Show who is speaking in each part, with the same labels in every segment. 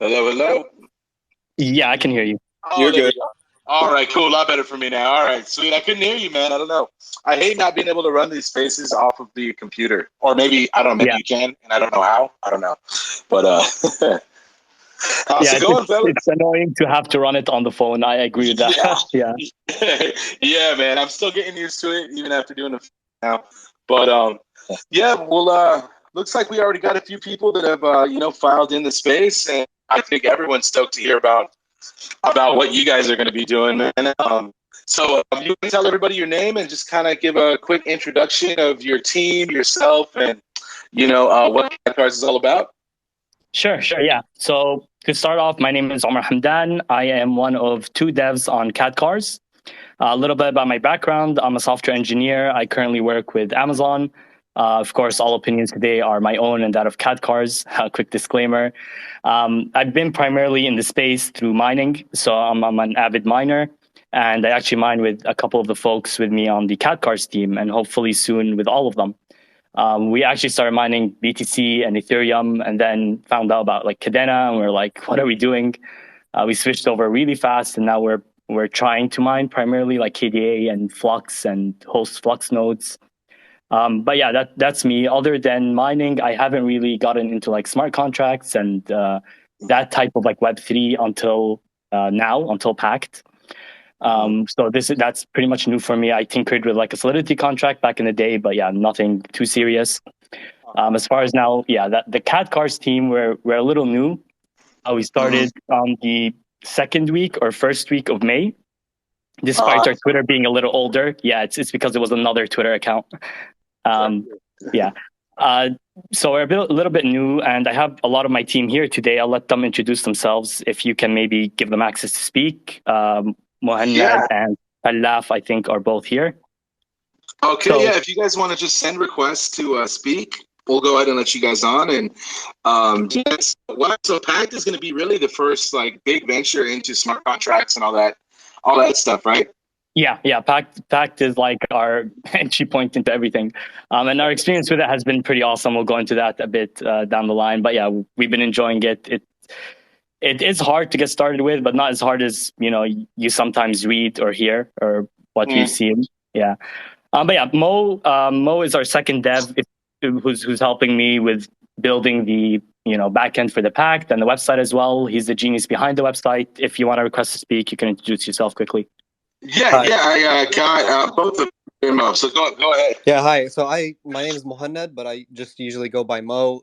Speaker 1: Hello, hello.
Speaker 2: Yeah, I can hear you.
Speaker 1: Oh, you're there good. We go. All right, cool. A lot better for me now. All right, sweet. I couldn't hear you, man. I don't know. I hate not being able to run these spaces off of the computer, or maybe I don't know. Maybe
Speaker 2: Yeah,
Speaker 1: you can, and I don't know how. I don't know. But how's
Speaker 2: yeah,
Speaker 1: it going, fellas?
Speaker 2: it's annoying to have to run it on the phone. I agree with
Speaker 1: Yeah,
Speaker 2: that. Yeah,
Speaker 1: yeah, man. I'm still getting used to it, even after doing it now. But yeah. Well, looks like we already got a few people that have filed in the space, and I think everyone's stoked to hear about what you guys are going to be doing, man. So you can tell everybody your name and just kind of give a quick introduction of your team, yourself, and what KadCars is all about.
Speaker 2: sure. Yeah. So to start off, my name is Omar Hamdan. I am one of two devs on KadCars. A little bit about my background. I'm a software engineer. I currently work with Amazon. Of course, all opinions today are my own and that of KadCars. A quick disclaimer. I've been primarily in the space through mining. So I'm an avid miner. And I actually mine with a couple of the folks with me on the KadCars team and hopefully soon with all of them. We actually started mining BTC and Ethereum and then found out about like Kadena and we're like, what are we doing? We switched over really fast and now we're trying to mine primarily like KDA and Flux and host Flux nodes. But yeah, that's me. Other than mining, I haven't really gotten into like smart contracts and that type of like Web3 until now, until Pact. So that's pretty much new for me. I tinkered with like a Solidity contract back in the day, but yeah, nothing too serious. As far as now, yeah, the KadCars team, we're a little new. We
Speaker 1: Mm-hmm.
Speaker 2: started on the second week or first week of May, despite our Twitter being a little older. Yeah, it's because it was another Twitter account. Um, yeah. Uh, so we're a little bit new, and I have a lot of my team here today. I'll let them introduce themselves. If you can maybe give them access to speak.
Speaker 1: Yeah.
Speaker 2: Mohanad and Alaf, I think, are both here.
Speaker 1: Okay,
Speaker 2: So
Speaker 1: yeah. If you guys want to just send requests to speak, we'll go ahead and let you guys on. And yes, so Pact is going to be really the first like big venture into smart contracts and all that stuff, right?
Speaker 2: yeah, Pact is like our entry point into everything, and our experience with it has been pretty awesome. We'll go into that a bit down the line, but yeah, we've been enjoying it. It is hard to get started with, but not as hard as you sometimes read or hear or what we've
Speaker 1: Mm.
Speaker 2: seen. Yeah, but yeah, Mo is our second dev who's helping me with building the backend for the Pact and the website as well. He's the genius behind the website. If you want to request to speak, you can introduce yourself quickly.
Speaker 1: Yeah, yeah. I got both of them up. So go ahead.
Speaker 3: Yeah, hi. So my name is Mohanad, but I just usually go by Mo.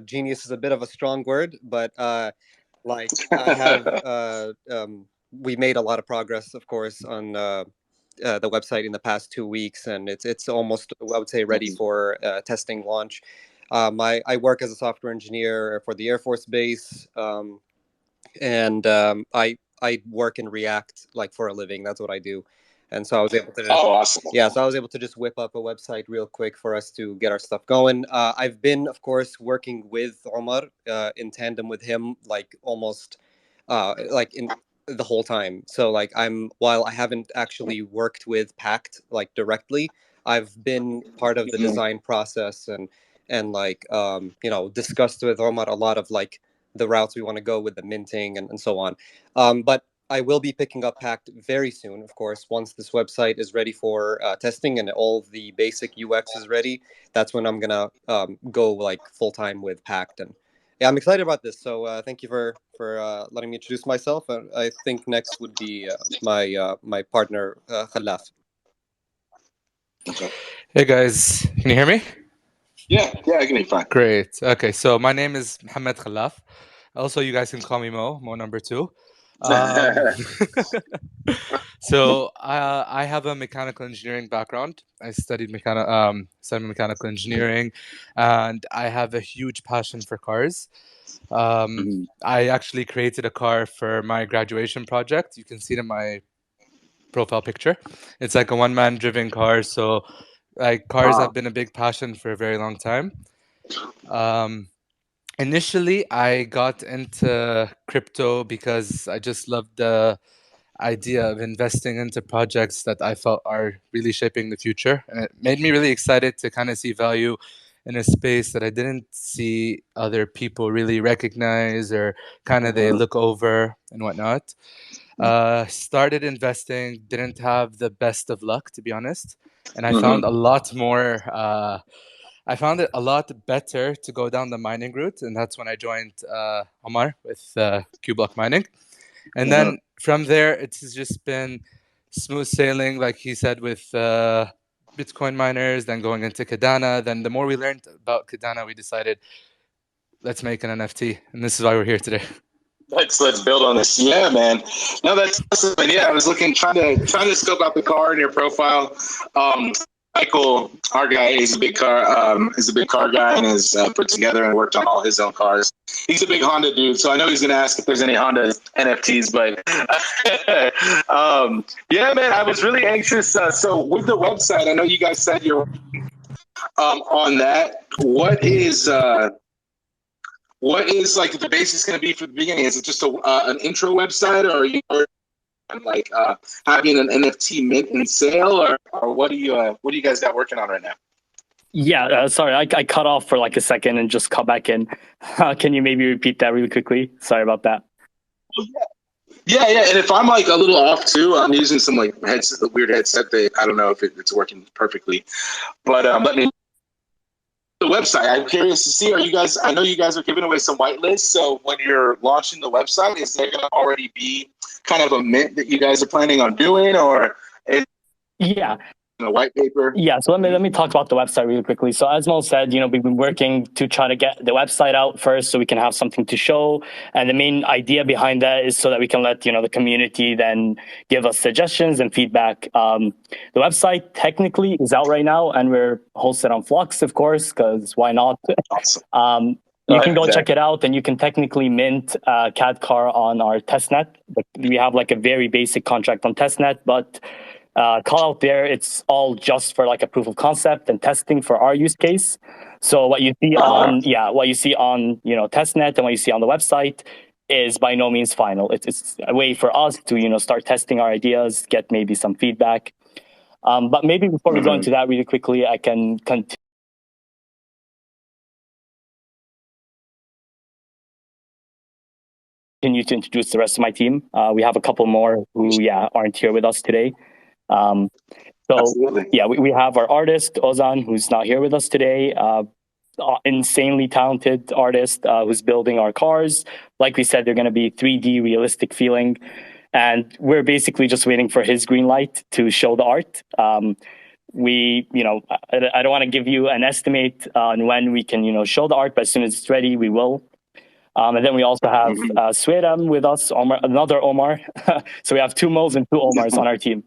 Speaker 3: Genius is a bit of a strong word, but like I have we made a lot of progress, of course, on the website in the past 2 weeks, and it's almost, I would say, ready for testing launch. I work as a software engineer for the Air Force Base, and I work in React like for a living. That's what I do, and so I was able to just
Speaker 1: Oh, awesome.
Speaker 3: yeah, so I was able to just whip up a website real quick for us to get our stuff going. I've been, of course, working with Omar in tandem with him, like almost like in the whole time. So like while I haven't actually worked with Pact like directly, I've been part of the
Speaker 1: Mhm.
Speaker 3: design process and like discussed with Omar a lot of like the routes we want to go with the minting and so on. But I will be picking up Pact very soon, of course, once this website is ready for testing and all the basic UX is ready. That's when I'm gonna go like full time with Pact, and yeah, I'm excited about this. So thank you for letting me introduce myself. I think next would be my partner Khalaf.
Speaker 1: Okay.
Speaker 4: Hey guys, can you hear me?
Speaker 1: Yeah, I can be fine.
Speaker 4: Great. Okay, so my name is Mohammed Khalaf. Also, you guys can call me Mo number two. Um, I have a mechanical engineering background. I studied mechanical engineering, and I have a huge passion for cars. I actually created a car for my graduation project. You can see it in my profile picture. It's like a one-man driven car. So like cars have been a big passion for a very long time. Um, Initially, I got into crypto because I just loved the idea of investing into projects that I felt are really shaping the future. And it made me really excited to kind of see value in a space that I didn't see other people really recognize, or kind of they look over and whatnot. Started investing, didn't have the best of luck, to be honest. And I found a lot more, I found it a lot better to go down the mining route. And that's when I joined Omar with Q-Block Mining. And then from there, it's just been smooth sailing, like he said, with Bitcoin miners, then going into Kadena. Then the more we learned about Kadena, we decided, let's make an NFT. And this is why we're here today.
Speaker 1: Let's build on this. Yeah, man. No, that's awesome. And yeah, I was trying to scope out the car in your profile. Michael, our guy, is a big car guy, and has put together and worked on all his own cars. He's a big Honda dude, so I know he's going to ask if there's any Honda NFTs. But yeah, man, I was really anxious. So with the website, I know you guys said you're on that. What is like the basis going to be for the beginning? Is it just an intro website, or are you like having an NFT mint and sale, or what do you guys got working on right now?
Speaker 2: Yeah, sorry, I cut off for like a second and just cut back in. Can you maybe repeat that really quickly? Sorry about that.
Speaker 1: Yeah. And if I'm like a little off too, I'm using some like weird headset that I don't know if it's working perfectly, but let me. The website, I'm curious to see, I know you guys are giving away some whitelists, so when you're launching the website, is there going to already be kind of a mint that you guys are planning on doing, or
Speaker 2: yeah,
Speaker 1: a white paper?
Speaker 2: Yeah, so let me talk about the website really quickly. So as Mo said, we've been working to try to get the website out first so we can have something to show. And the main idea behind that is so that we can let, the community then give us suggestions and feedback. The website technically is out right now, and we're hosted on Flux, of course, because why not?
Speaker 1: Awesome.
Speaker 2: You can go check it out, and you can technically mint KadCar on our testnet. We have like a very basic contract on testnet, but call out there, it's all just for like a proof of concept and testing for our use case. So what you see on testnet and what you see on the website is by no means final. It's a way for us to start testing our ideas, get maybe some feedback. But maybe before we go into that really quickly, I can continue to introduce the rest of my team. We have a couple more who aren't here with us today.
Speaker 1: Absolutely.
Speaker 2: We have our artist Ozan, who's not here with us today. Insanely talented artist who's building our cars. Like we said, they're going to be 3D realistic feeling, and we're basically just waiting for his green light to show the art. I don't want to give you an estimate on when we can show the art, but as soon as it's ready, we will. And then we also have Swedam with us, another Omar. So we have two Mos and two Omars on our team.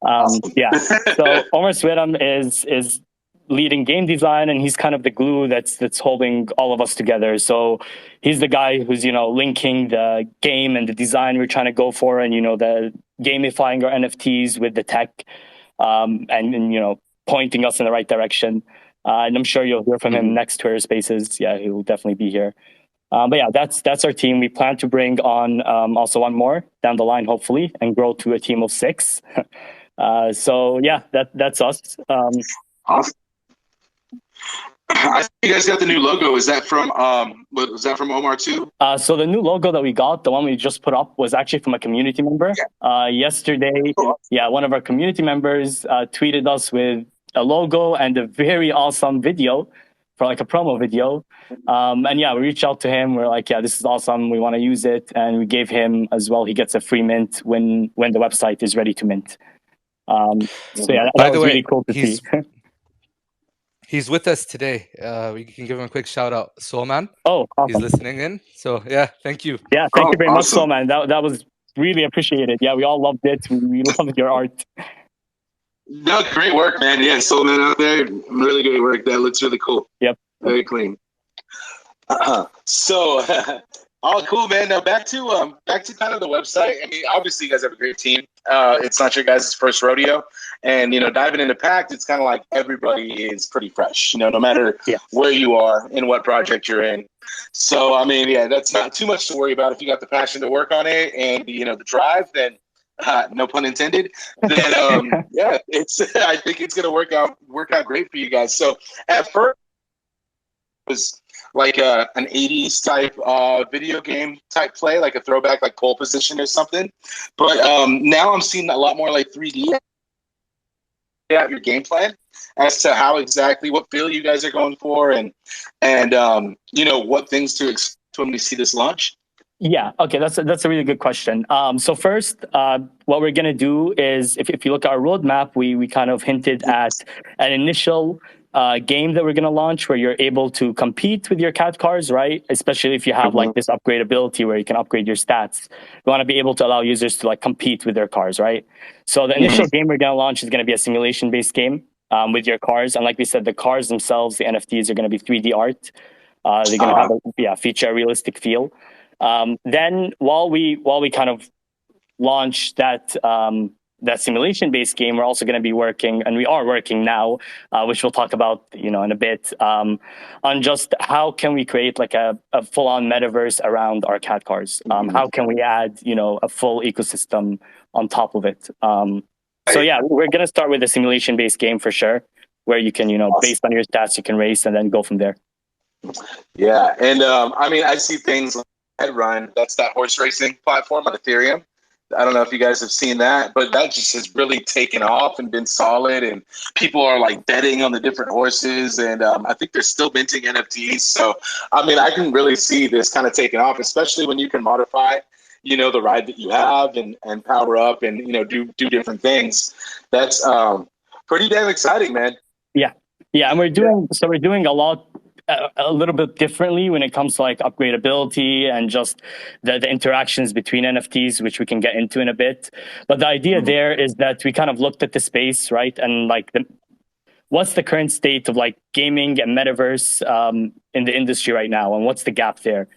Speaker 2: So Omar Swedam is leading game design, and he's kind of the glue that's holding all of us together. So he's the guy who's linking the game and the design we're trying to go for, and the gamifying our NFTs with the tech, and pointing us in the right direction. And I'm sure you'll hear from him next Twitter Spaces. Yeah, he will definitely be here. But that's our team. We plan to bring on also one more down the line, hopefully, and grow to a team of 6. That's us.
Speaker 1: Awesome. I think you guys got the new logo. Is that from was that from Omar too?
Speaker 2: So the new logo that we got, the one we just put up, was actually from a community member. Yesterday, one of our community members tweeted us with a logo and a very awesome video for like a promo video. We reached out to him. We're like, this is awesome. We want to use it. And we gave him as well. He gets a free mint when the website is ready to mint. By the way, really cool to see.
Speaker 4: He's with us today. We can give him a quick shout out. Soulman.
Speaker 2: Oh, awesome.
Speaker 4: He's listening in. So thank you.
Speaker 2: Yeah, thank you very much, Soulman. That was really appreciated. Yeah, we all loved it. We loved your art.
Speaker 1: No, great work, man. Yeah, Soulman out there, really great work. That looks really cool.
Speaker 2: Yep.
Speaker 1: Very clean. So, all cool, man. Now back to kind of the website. I mean, obviously you guys have a great team. It's not your guys' first rodeo, and diving into Pact, it's kind of like everybody is pretty fresh. No matter where you are and what project you're in. So, I mean, that's not too much to worry about if you got the passion to work on it and the drive. Then, no pun intended. Then, it's. I think it's gonna work out great for you guys. So, at first, was like an 80s type video game type play, like a throwback, like pole position or something. But now I'm seeing a lot more like 3D. Yeah, your game plan as to how exactly what feel you guys are going for, and you know, what things to expect when we see this launch.
Speaker 2: Yeah, okay, that's a really good question. So first, what we're gonna do is, if you look at our roadmap, we kind of hinted at an initial game that we're gonna launch where you're able to compete with your KadCars, right? Especially if you have like this upgradability where you can upgrade your stats. You want to be able to allow users to like compete with their cars, right? So the initial game we're gonna launch is gonna be a simulation-based game with your cars, and like we said, the cars themselves, the NFTs, are gonna be 3D art. They're gonna have feature a realistic feel. Then while we kind of launch that that simulation-based game, we're also going to be working, and we are working now, which we'll talk about, you know, in a bit, on just how can we create like a full-on metaverse around our KadCars. How can we add, you know, a full ecosystem on top of it? So yeah, we're going to start with a simulation-based game for sure, where you can, you know, based on your stats, you can race and then go from there.
Speaker 1: Yeah, and I mean, I see things like Run. That's that horse racing platform on Ethereum. I don't know if you guys have seen that, but that just has really taken off and been solid. And people are like betting on the different horses. And I think they're still minting NFTs. So, I mean, I can really see this kind of taking off, especially when you can modify, you know, the ride that you have and power up and, you know, do different things. That's pretty damn exciting, man.
Speaker 2: Yeah. Yeah. And we're doing a lot, a little bit differently when it comes to like upgradability and just the interactions between NFTs, which we can get into in a bit. But the idea there is that we kind of looked at the space, right? And like what's the current state of like gaming and metaverse in the industry right now? And what's the gap there?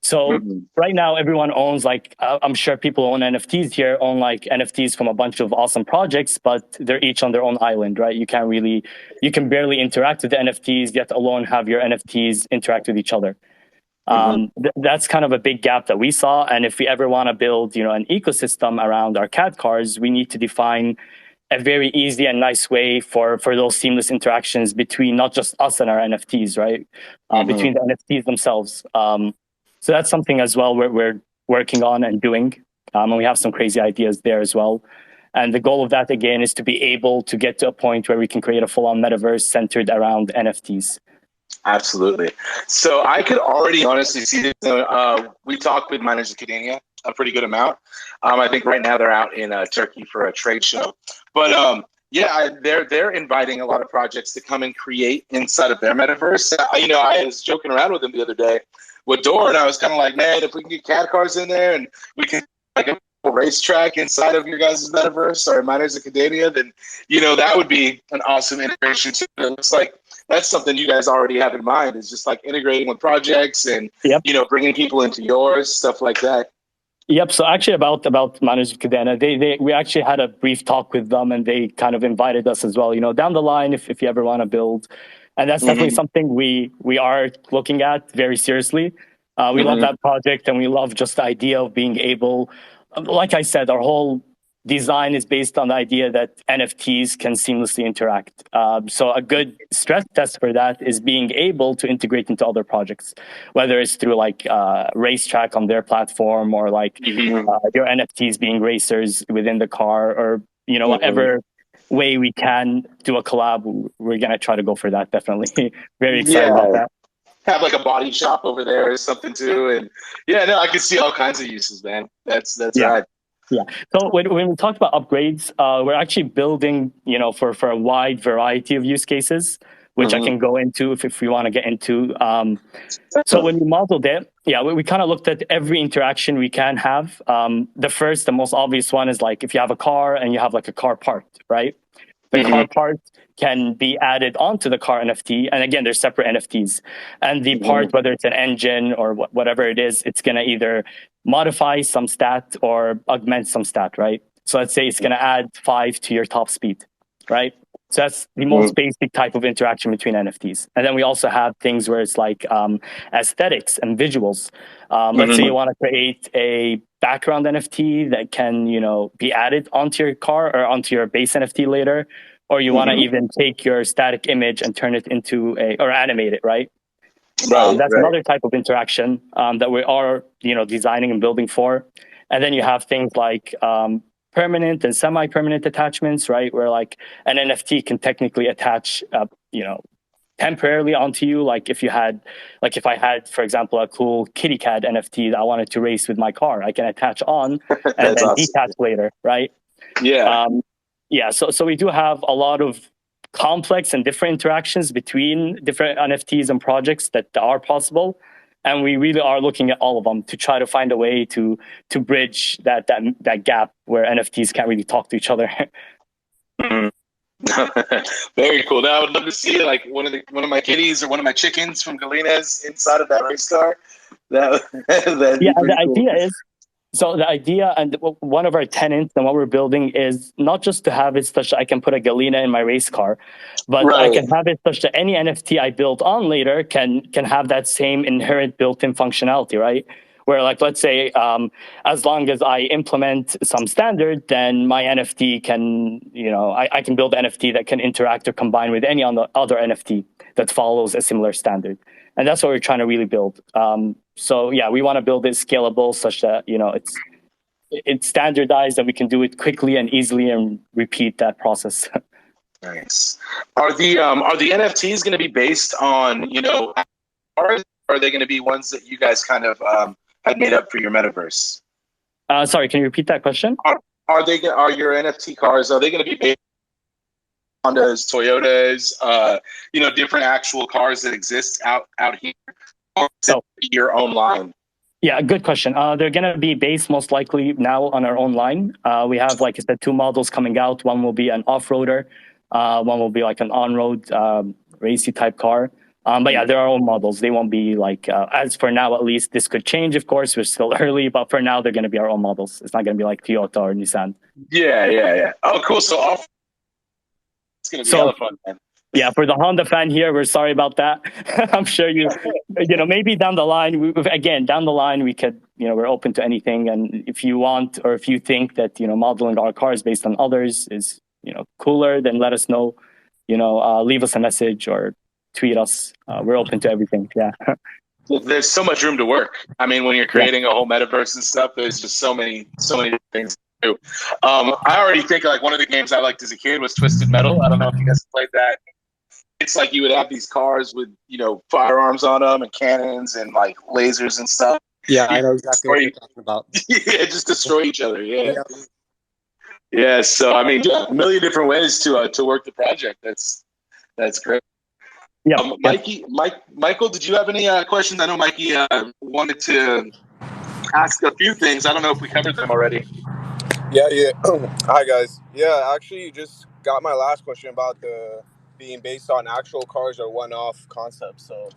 Speaker 2: So right now, everyone owns like, I'm sure people own NFTs here, own like NFTs from a bunch of awesome projects, but they're each on their own island, right? You can barely interact with the NFTs, yet alone have your NFTs interact with each other. That's kind of a big gap that we saw. And if we ever want to build, you know, an ecosystem around our KadCars, we need to define a very easy and nice way for those seamless interactions between not just us and our NFTs, right? Between the NFTs themselves. So that's something as well we're working on and doing. And we have some crazy ideas there as well. And the goal of that, again, is to be able to get to a point where we can create a full-on metaverse centered around NFTs.
Speaker 1: Absolutely. So I could already honestly see this. We talked with Miners of Kadena a pretty good amount. I think right now they're out in Turkey for a trade show. But yeah, they're inviting a lot of projects to come and create inside of their metaverse. You know, I was joking around with them the other day with Dor, and I was kind of like, man, if we can get KadCars in there and we can like a racetrack inside of your guys' metaverse or Miners of Kadena, then, you know, that would be an awesome integration too. It looks like that's something you guys already have in mind, is just like integrating with projects and, you know, bringing people into yours, stuff like that.
Speaker 2: Yep. So actually about Miners of Kadena, we actually had a brief talk with them, and they kind of invited us as well, you know, down the line if you ever want to build. And that's definitely something we are looking at very seriously. We love that project, and we love just the idea of being able, like I said, our whole design is based on the idea that NFTs can seamlessly interact. So a good stress test for that is being able to integrate into other projects, whether it's through like racetrack on their platform, or like your NFTs being racers within the car, or, you know, whatever way we can do a collab. We're going to try to go for that. Definitely. Very excited about that.
Speaker 1: Have like a body shop over there or something too. And yeah, no, I can see all kinds of uses, man. That's right.
Speaker 2: Yeah. So when we talk about upgrades, we're actually building, you know, for a wide variety of use cases, which I can go into if we want to get into. So when we modeled it, we kind of looked at every interaction we can have. The most obvious one is like if you have a car and you have like a car part, right? The car part can be added onto the car NFT. And again, they're separate NFTs. And the part, whether it's an engine or whatever it is, it's going to either modify some stat or augment some stat, right? So let's say it's going to add 5 to your top speed, right? So that's the most basic type of interaction between NFTs. And then we also have things where it's like aesthetics and visuals. Let's say you want to create a background NFT that can, you know, be added onto your car or onto your base NFT later, or you want to even take your static image and turn it into or animate it, right?
Speaker 1: Right.
Speaker 2: That's another type of interaction that we are, designing and building for. And then you have things like permanent and semi-permanent attachments, right? Where like an NFT can technically attach, temporarily onto you. Like if I had, for example, a cool kitty cat NFT that I wanted to race with my car, I can attach on and
Speaker 1: That's
Speaker 2: then
Speaker 1: awesome.
Speaker 2: detach later, right?
Speaker 1: Yeah.
Speaker 2: So we do have a lot of complex and different interactions between different NFTs and projects that are possible. And we really are looking at all of them to try to find a way to bridge that gap where NFTs can't really talk to each other.
Speaker 1: Mhm. Very cool. Now I would love to see like one of my kitties or one of my chickens from Galena's inside of that race car. That'd be pretty cool.
Speaker 2: The idea and one of our tenants and what we're building is not just to have it such that I can put a Galena in my race car, but I
Speaker 1: Right.
Speaker 2: can have it such that any NFT I build on later can have that same inherent built-in functionality, right? Where like, let's say, as long as I implement some standard, then my NFT can, I can build an NFT that can interact or combine with any other NFT that follows a similar standard. And that's what we're trying to really build. So yeah, we want to build it scalable such that it's standardized and we can do it quickly and easily and repeat that process.
Speaker 1: Nice. Are the NFTs going to be based on or are they going to be ones that you guys kind of had made up for your metaverse?
Speaker 2: Sorry, can you repeat that question?
Speaker 1: Are your NFT cars? Are they going to be based on Hondas, Toyotas, different actual cars that exist out here? Or is it your own line?
Speaker 2: Yeah, good question. They're going to be based most likely now on our own line. We have, like I said, 2 models coming out. One will be an off-roader. One will be like an on-road racy type car. But yeah, they're our own models. They won't be like, as for now, at least, this could change, of course. We're still early, but for now, they're going to be our own models. It's not going to be like Toyota or Nissan.
Speaker 1: Yeah. Oh, cool. So it's going to be hella fun, man.
Speaker 2: Yeah, for the Honda fan here, we're sorry about that. I'm sure maybe down the line, we could, we're open to anything. And if you want, or if you think that, modeling our cars based on others is, cooler, then let us know, leave us a message or tweet us. We're open to everything. Yeah.
Speaker 1: There's so much room to work. I mean, when you're creating a whole metaverse and stuff, there's just so many things to do. I already think like one of the games I liked as a kid was Twisted Metal. I don't know if you guys played that. It's like you would have these cars with, firearms on them and cannons and like lasers and stuff.
Speaker 3: Yeah, I know exactly what you're talking about.
Speaker 1: Yeah, just destroy each other. Yeah. So I mean, a million different ways to work the project. That's great.
Speaker 2: Yeah.
Speaker 1: Michael, did you have any questions? I know Mikey wanted to ask a few things. I don't know if we covered them already.
Speaker 5: Yeah. Hi guys. Yeah, actually, you just got my last question about the being based on actual cars or one-off concepts. So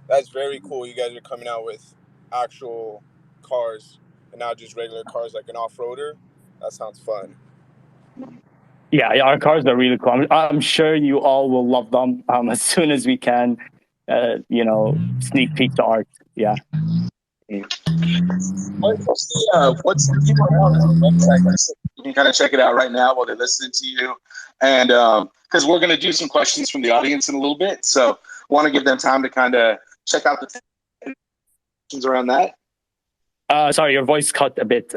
Speaker 5: that's very cool. You guys are coming out with actual cars and not just regular cars like an off-roader. That sounds fun.
Speaker 2: Yeah, our cars are really cool. I'm sure you all will love them as soon as we can, sneak peek to art. Yeah.
Speaker 1: What's the URL on the website? You can kind of check it out right now while they're listening to you. And because we're going to do some questions from the audience in a little bit. So want to give them time to kind of check out the questions around that.
Speaker 2: Sorry, your voice cut a bit.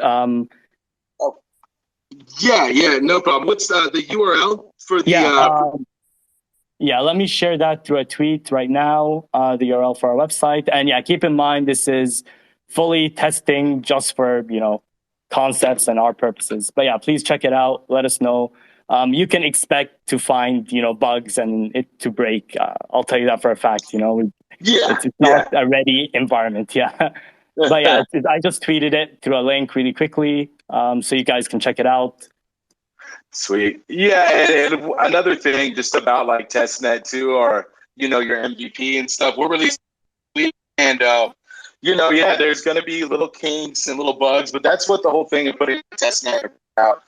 Speaker 1: Yeah, no problem. What's the URL for the...
Speaker 2: Yeah, let me share that through a tweet right now, the URL for our website. And yeah, keep in mind, this is fully testing just for, concepts and our purposes. But yeah, please check it out. Let us know. You can expect to find, bugs and it to break. I'll tell you that for a fact, It's not a ready environment, yeah. But yeah, I just tweeted it through a link really quickly, so you guys can check it out.
Speaker 1: Sweet. Yeah, and another thing just about like testnet too, or your MVP and stuff. We're releasing, and there's gonna be little kinks and little bugs, but that's what the whole thing of putting testnet out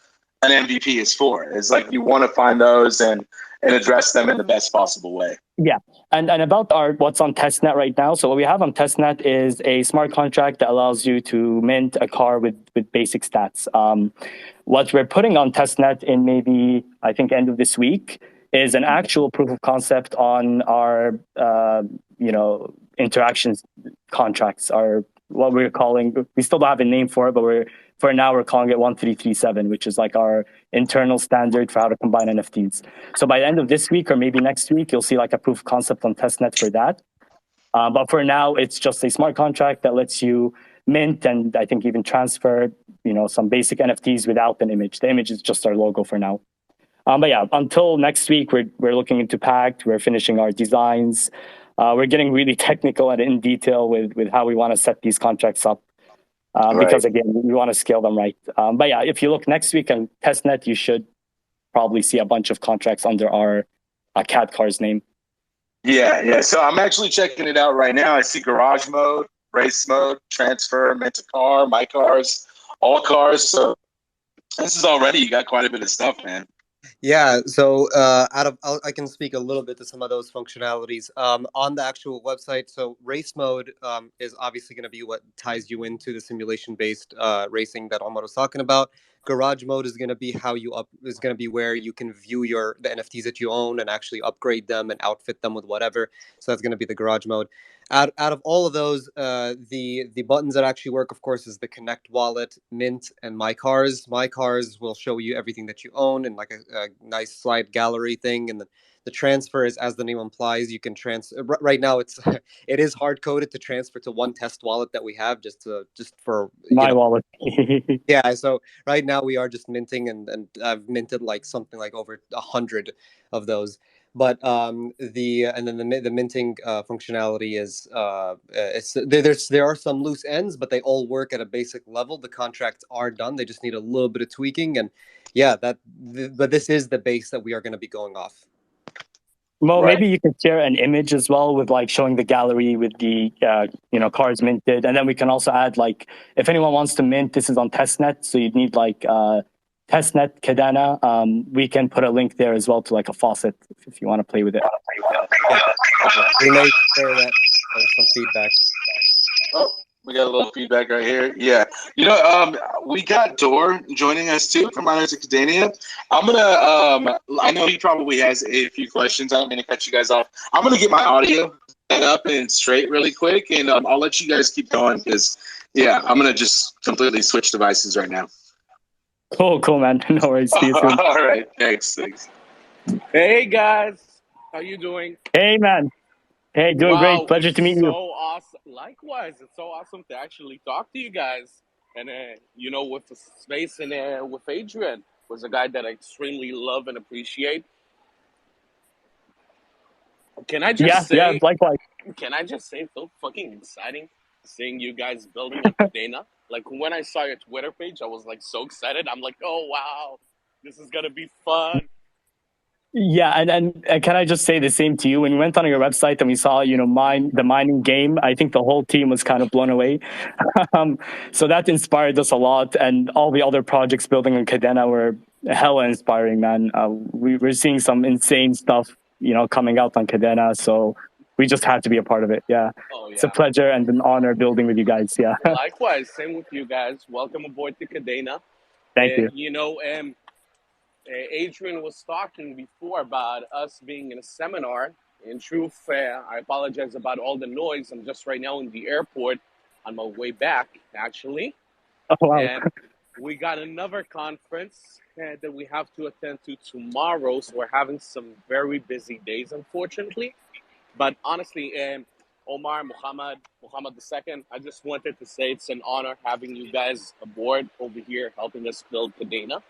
Speaker 1: an MVP is for. Is like you want to find those and address them in the best possible way. Yeah.
Speaker 2: And about what's on testnet right now. So what we have on testnet is a smart contract that allows you to mint a car with basic stats. What we're putting on testnet in maybe, I think, end of this week is an actual proof of concept on our, interactions contracts are what we're calling. We still don't have a name for it, but for now we're calling it 1337, which is like our internal standard for how to combine NFTs. So by the end of this week or maybe next week, you'll see like a proof of concept on testnet for that. But for now, it's just a smart contract that lets you mint and I think even transfer, some basic NFTs without an image. The image is just our logo for now. But yeah, until next week, we're looking into Pact. We're finishing our designs. We're getting really technical and in detail with how we want to set these contracts up. Because again, we want to scale them right. But yeah, if you look next week on testnet, you should probably see a bunch of contracts under our KadCars name.
Speaker 1: Yeah. So I'm actually checking it out right now. I see garage mode, race mode, transfer, mint a car, my cars, all cars. So this is already, you got quite a bit of stuff, man.
Speaker 3: Yeah, so I can speak a little bit to some of those functionalities on the actual website. So race mode is obviously going to be what ties you into the simulation-based racing that Omar was talking about. Garage mode is going to be where you can view the NFTs that you own and actually upgrade them and outfit them with whatever. So that's going to be the garage mode. Out of all of those, the buttons that actually work, of course, is the Connect Wallet, Mint, and My Cars. My Cars will show you everything that you own in like a nice slide gallery thing, and the transfer is, as the name implies, you can transfer. Right now, it is hard coded to transfer to one test wallet that we have just for
Speaker 2: my wallet.
Speaker 3: Yeah, so right now we are just minting, and I've minted like something like over 100 of those. But the minting functionality is there are some loose ends, but they all work at a basic level. The contracts are done; they just need a little bit of tweaking, and but this is the base that we are going to be going off.
Speaker 2: Mo, maybe you could share an image as well with like showing the gallery with the cars minted, and then we can also add like if anyone wants to mint, this is on testnet, so you'd need like testnet Kadena. We can put a link there as well to like a faucet if you want to play with it.
Speaker 3: We may share that. There's some feedback.
Speaker 1: Oh, we got a little feedback right here. Yeah. We got Dor joining us too from Miners of Kadena. I'm going to, I know he probably has a few questions. I don't mean to cut you guys off. I'm going to get my audio set up and straight really quick, and I'll let you guys keep going because, I'm going to just completely switch devices right now.
Speaker 2: Cool, man. No worries. See you soon.
Speaker 1: All right. Thanks.
Speaker 6: Hey, guys. How you doing?
Speaker 2: Hey, man. Hey, doing great. Pleasure to meet you.
Speaker 6: So awesome. Likewise, it's so awesome to actually talk to you guys. And, with the space in there with Adrian was a guy that I extremely love and appreciate. Can I just say...
Speaker 2: Yeah, likewise.
Speaker 6: Can I just say, so fucking exciting seeing you guys building on Kadena. Like, when I saw your Twitter page, I was, like, so excited. I'm like, oh, wow, this is going to be fun.
Speaker 2: Yeah, and can I just say the same to you? When we went on your website and we saw, the mining game, I think the whole team was kind of blown away. So that inspired us a lot, and all the other projects building on Kadena were hella inspiring, man. We're seeing some insane stuff, coming out on Kadena, so we just had to be a part of it. Yeah.
Speaker 6: Oh, yeah.
Speaker 2: It's a pleasure and an honor building with you guys. Yeah.
Speaker 6: Likewise, same with you guys. Welcome aboard to Kadena.
Speaker 2: Thank you.
Speaker 6: Adrian was talking before about us being in a seminar. In truth, I apologize about all the noise. I'm just right now in the airport on my way back, actually.
Speaker 2: Oh, wow.
Speaker 6: And we got another conference that we have to attend to tomorrow. So we're having some very busy days, unfortunately. But honestly, Omar, Muhammad II, I just wanted to say it's an honor having you guys aboard over here helping us build Kadena.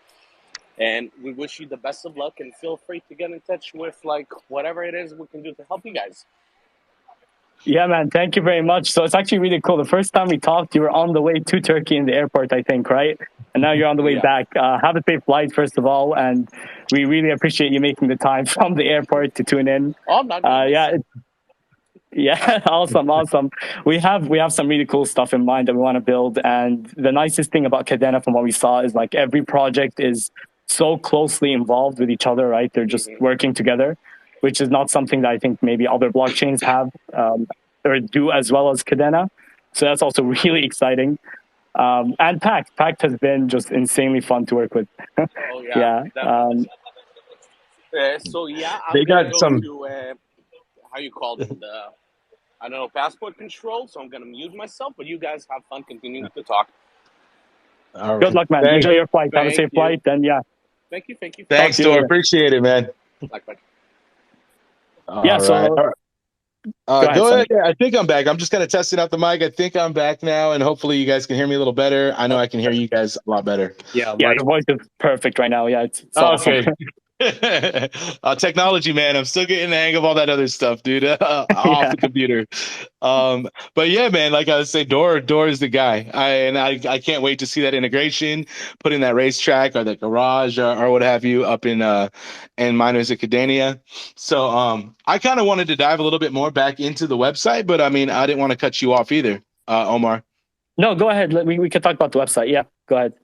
Speaker 6: And we wish you the best of luck, and feel free to get in touch with like whatever it is we can do to help you guys.
Speaker 2: Yeah, man. Thank you very much. So it's actually really cool. The first time we talked, you were on the way to Turkey in the airport, I think, right? And now you're on the way back. Have a safe flight, first of all. And we really appreciate you making the time from the airport to tune in.
Speaker 6: Oh, not
Speaker 2: Yeah, awesome. We have some really cool stuff in mind that we want to build. And the nicest thing about Kadena from what we saw is like every project is so closely involved with each other, right? They're just working together, which is not something that I think maybe other blockchains have or do as well as Kadena. So that's also really exciting. And Pact has been just insanely fun to work with.
Speaker 6: Oh, yeah.
Speaker 2: I'm
Speaker 6: they got some. To, how you call them? I don't know passport control, so I'm gonna mute myself. But you guys have fun continuing to talk.
Speaker 1: All right.
Speaker 2: Good luck, man.
Speaker 1: Thanks.
Speaker 2: Enjoy your flight. Have a
Speaker 6: Thank
Speaker 2: safe
Speaker 6: you.
Speaker 2: flight. And yeah,
Speaker 6: Thank you. Thank you.
Speaker 2: talk
Speaker 1: Thanks,
Speaker 2: to you
Speaker 1: Tor.
Speaker 2: later.
Speaker 1: Appreciate it, man.
Speaker 6: Likewise.
Speaker 2: Yeah,
Speaker 1: All
Speaker 2: so
Speaker 1: right. All right.
Speaker 2: go ahead,
Speaker 1: Go
Speaker 2: Sonny.
Speaker 1: ahead. Yeah, I think I'm back. I'm just kind of testing out the mic. I think I'm back now, and hopefully you guys can hear me a little better. I know I can hear you guys a lot better.
Speaker 3: Yeah,
Speaker 2: Yeah,
Speaker 3: much.
Speaker 2: your voice is perfect right now. Yeah, it's awesome.
Speaker 1: Okay. Technology, man. I'm still getting the hang of all that other stuff, dude. Off
Speaker 2: Yeah.
Speaker 1: the computer. But yeah, man, like I was saying, Door is the guy. I can't wait to see that integration, putting that racetrack or the garage or what have you up in miners at Kadena. So I kind of wanted to dive a little bit more back into the website, but I mean, I didn't want to cut you off either, Omar.
Speaker 2: No, go ahead. We can talk about the website. Yeah, go ahead.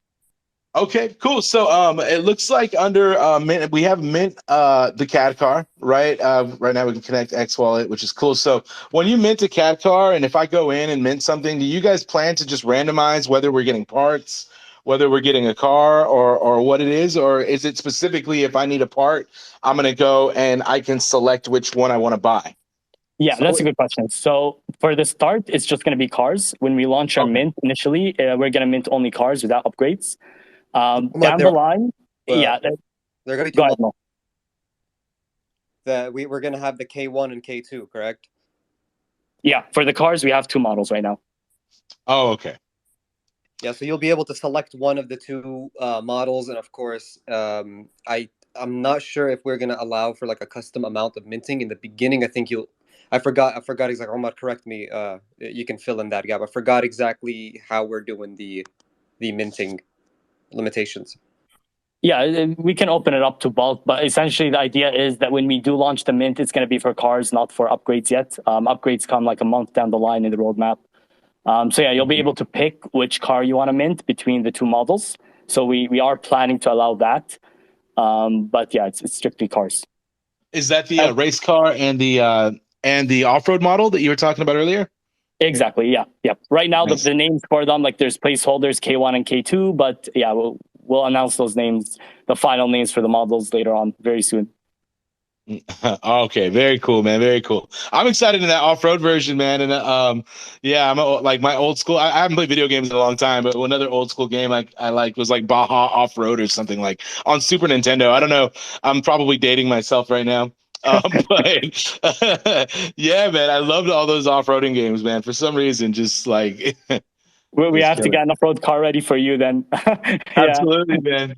Speaker 1: Okay, cool. So it looks like under Mint, we have Mint the CAD car, right? Right now we can connect X Wallet, which is cool. So when you mint a CAD car, and if I go in and mint something, do you guys plan to just randomize whether we're getting parts, whether we're getting a car, or what it is, or is it specifically if I need a part, I'm gonna go and I can select which one I want to buy?
Speaker 2: Yeah,
Speaker 3: So
Speaker 2: that's a good question. So for the start, it's just going to be cars. When we launch our
Speaker 1: Okay.
Speaker 2: mint initially, we're going to mint only cars without upgrades.
Speaker 3: But
Speaker 2: Down the line,
Speaker 3: they're going to be two
Speaker 2: go ahead,
Speaker 3: models.
Speaker 2: Mo.
Speaker 3: We're going to have the K1 and K2, correct?
Speaker 2: Yeah, for the cars, we have two models right now.
Speaker 1: Oh, okay.
Speaker 3: Yeah, so you'll be able to select one of the two models, and of course, I'm not sure if we're going to allow for like a custom amount of minting in the beginning. I think you'll. I forgot exactly. Omar, correct me. You can fill in that gap. I forgot exactly how we're doing the minting limitations.
Speaker 2: Yeah, we can open it up to bulk, but essentially the idea is that when we do launch the mint, it's going to be for cars, not for upgrades yet. Upgrades come like a month down the line in the roadmap. So yeah, you'll be able to pick which car you want to mint between the two models. So we are planning to allow that. But yeah, it's strictly cars.
Speaker 1: Is that the race car and the off-road model that you were talking about earlier?
Speaker 2: Exactly. Yeah. Yeah. Right now,
Speaker 1: Nice.
Speaker 2: the names for them, like there's placeholders K1 and K2, but yeah, we'll announce those names, the final names for the models later on very soon.
Speaker 1: Okay, very cool, man. Very cool. I'm excited in that off-road version, man. And yeah, like my old school. I haven't played video games in a long time, but another old school game I like was like Baja Off-Road or something like on Super Nintendo. I don't know. I'm probably dating myself right now. But yeah, man, I loved all those off-roading games, man. For some reason, just like
Speaker 2: We
Speaker 1: just
Speaker 2: have to
Speaker 1: killing.
Speaker 2: get an off-road car ready for you then. Yeah.
Speaker 1: Absolutely, man.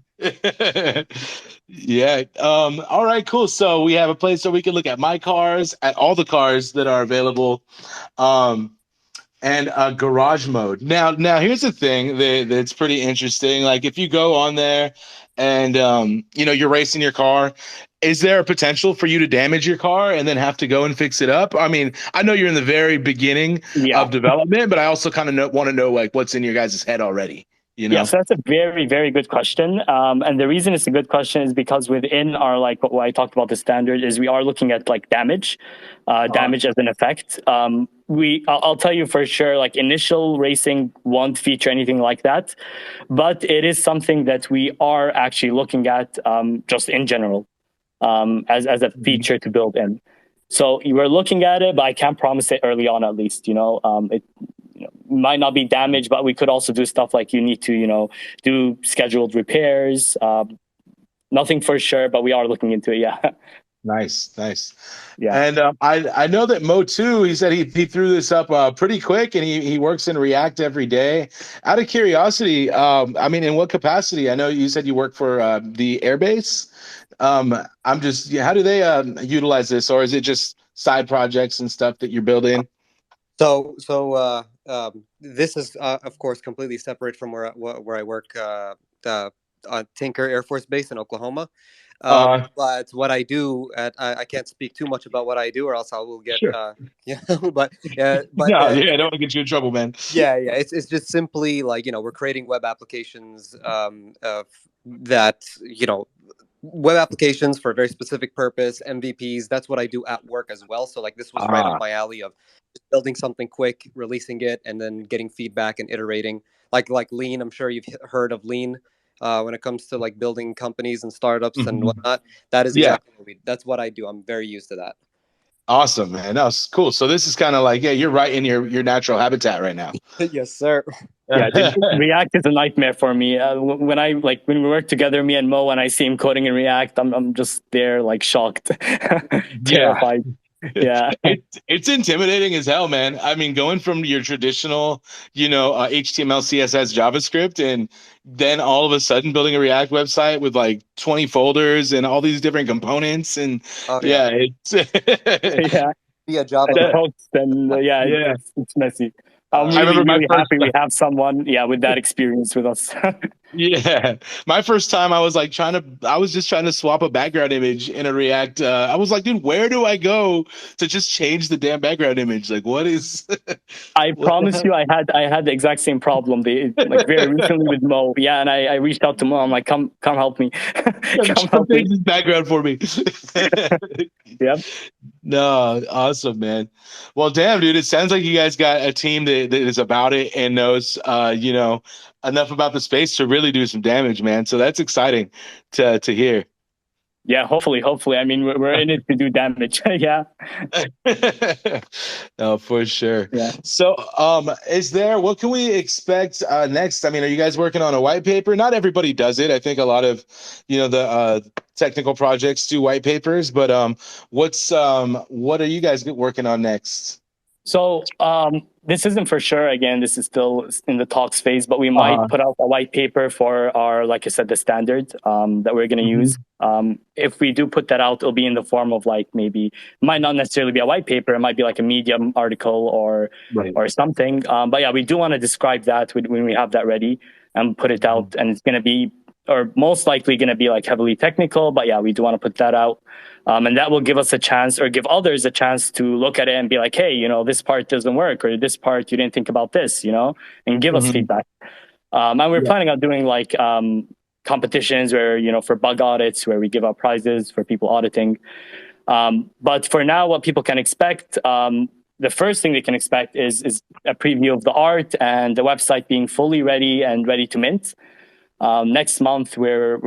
Speaker 1: Yeah. All right, cool. So we have a place where we can look at my cars, at all the cars that are available, and garage mode. Now here's the thing that's pretty interesting. Like if you go on there and you're racing your car, is there a potential for you to damage your car and then have to go and fix it up? I mean, I know you're in the very beginning
Speaker 2: Yeah.
Speaker 1: of development, but I also kind of want to know like what's in your guys' head already.
Speaker 2: Yeah, so that's a very, very good question. And the reason it's a good question is because within our, like what I talked about the standard is we are looking at like damage as an effect. I'll tell you for sure, like initial racing won't feature anything like that, but it is something that we are actually looking at just in general as a feature to build in. So we're looking at it, but I can't promise it early on at least, it might not be damaged, but we could also do stuff like you need to, do scheduled repairs. Nothing for sure, but we are looking into it. Yeah.
Speaker 1: Nice.
Speaker 2: Yeah.
Speaker 1: And I know that Mo too. He said he threw this up pretty quick, and he works in React every day. Out of curiosity, I mean, in what capacity? I know you said you work for the airbase. I'm just, how do they utilize this, or is it just side projects and stuff that you're building?
Speaker 3: So this is of course completely separate from where I work Tinker Air Force Base in Oklahoma. But what I do, I can't speak too much about what I do, or else I will get,
Speaker 1: Sure.
Speaker 3: but
Speaker 1: I don't want to get you in trouble, man.
Speaker 3: Yeah, it's just simply like we're creating web applications that web applications for a very specific purpose, MVPs. That's what I do at work as well. So like this was right up my alley of just building something quick, releasing it, and then getting feedback and iterating. Like Lean. I'm sure you've heard of Lean. When it comes to like building companies and startups and whatnot, that is exactly that's what I do. I'm very used to that.
Speaker 1: Awesome, man. That's cool. So this is kind of like, yeah, you're right in your natural habitat right now.
Speaker 3: Yes, sir.
Speaker 2: Yeah, dude, React is a nightmare for me. When we work together, me and Mo, and I see him coding in React, I'm just there like shocked, terrified. Yeah,
Speaker 1: It's intimidating as hell, man. I mean, going from your traditional, HTML, CSS, JavaScript, and then all of a sudden building a React website with like 20 folders and all these different components, and
Speaker 3: Oh yeah.
Speaker 1: it's
Speaker 2: yeah.
Speaker 3: Be a Java.
Speaker 2: And the posts and
Speaker 1: Yeah.
Speaker 2: it's messy. I'm
Speaker 1: I remember my
Speaker 2: really
Speaker 1: first
Speaker 2: happy we have someone, with that experience with us.
Speaker 1: Yeah, my first time I was like I was just trying to swap a background image in a React. I was like, dude, where do I go to just change the damn background image? Like, what is?
Speaker 2: I
Speaker 1: What the
Speaker 2: promise
Speaker 1: hell?
Speaker 2: you, I had the exact same problem. Like very recently with Mo. Yeah, and I reached out to Mo. I'm like, come help me, come
Speaker 1: Come
Speaker 2: help me.
Speaker 1: change this background for me.
Speaker 2: Yeah.
Speaker 1: No, awesome, man. Well, damn, dude, it sounds like you guys got a team that is about it and knows, enough about the space to really do some damage, man. So that's exciting to hear.
Speaker 2: Yeah, hopefully. I mean, we're in it to do damage. Yeah.
Speaker 1: No, for sure.
Speaker 2: Yeah.
Speaker 1: So, what can we expect next? I mean, are you guys working on a white paper? Not everybody does it. I think a lot of, the technical projects do white papers, but what are you guys working on next?
Speaker 2: So this isn't for sure. Again, this is still in the talks phase, but we might
Speaker 1: Uh-huh.
Speaker 2: put out a white paper for our, like I said, the standard that we're going to
Speaker 1: Mhm.
Speaker 2: use. If we do put that out, it'll be in the form of like maybe might not necessarily be a white paper. It might be like a Medium article
Speaker 1: Right.
Speaker 2: or something. But yeah, we do want to describe that when we have that ready and put it out, and it's going to be or most likely going to be like heavily technical. But yeah, we do want to put that out. And that will give us a chance or give others a chance to look at it and be like, hey, this part doesn't work or this part you didn't think about this, and give us
Speaker 1: Mhm.
Speaker 2: feedback. And we're
Speaker 1: Yeah.
Speaker 2: planning on doing like competitions where, for bug audits where we give out prizes for people auditing. But for now, what people can expect, the first thing they can expect is a preview of the art and the website being fully ready and ready to mint. Next month, we're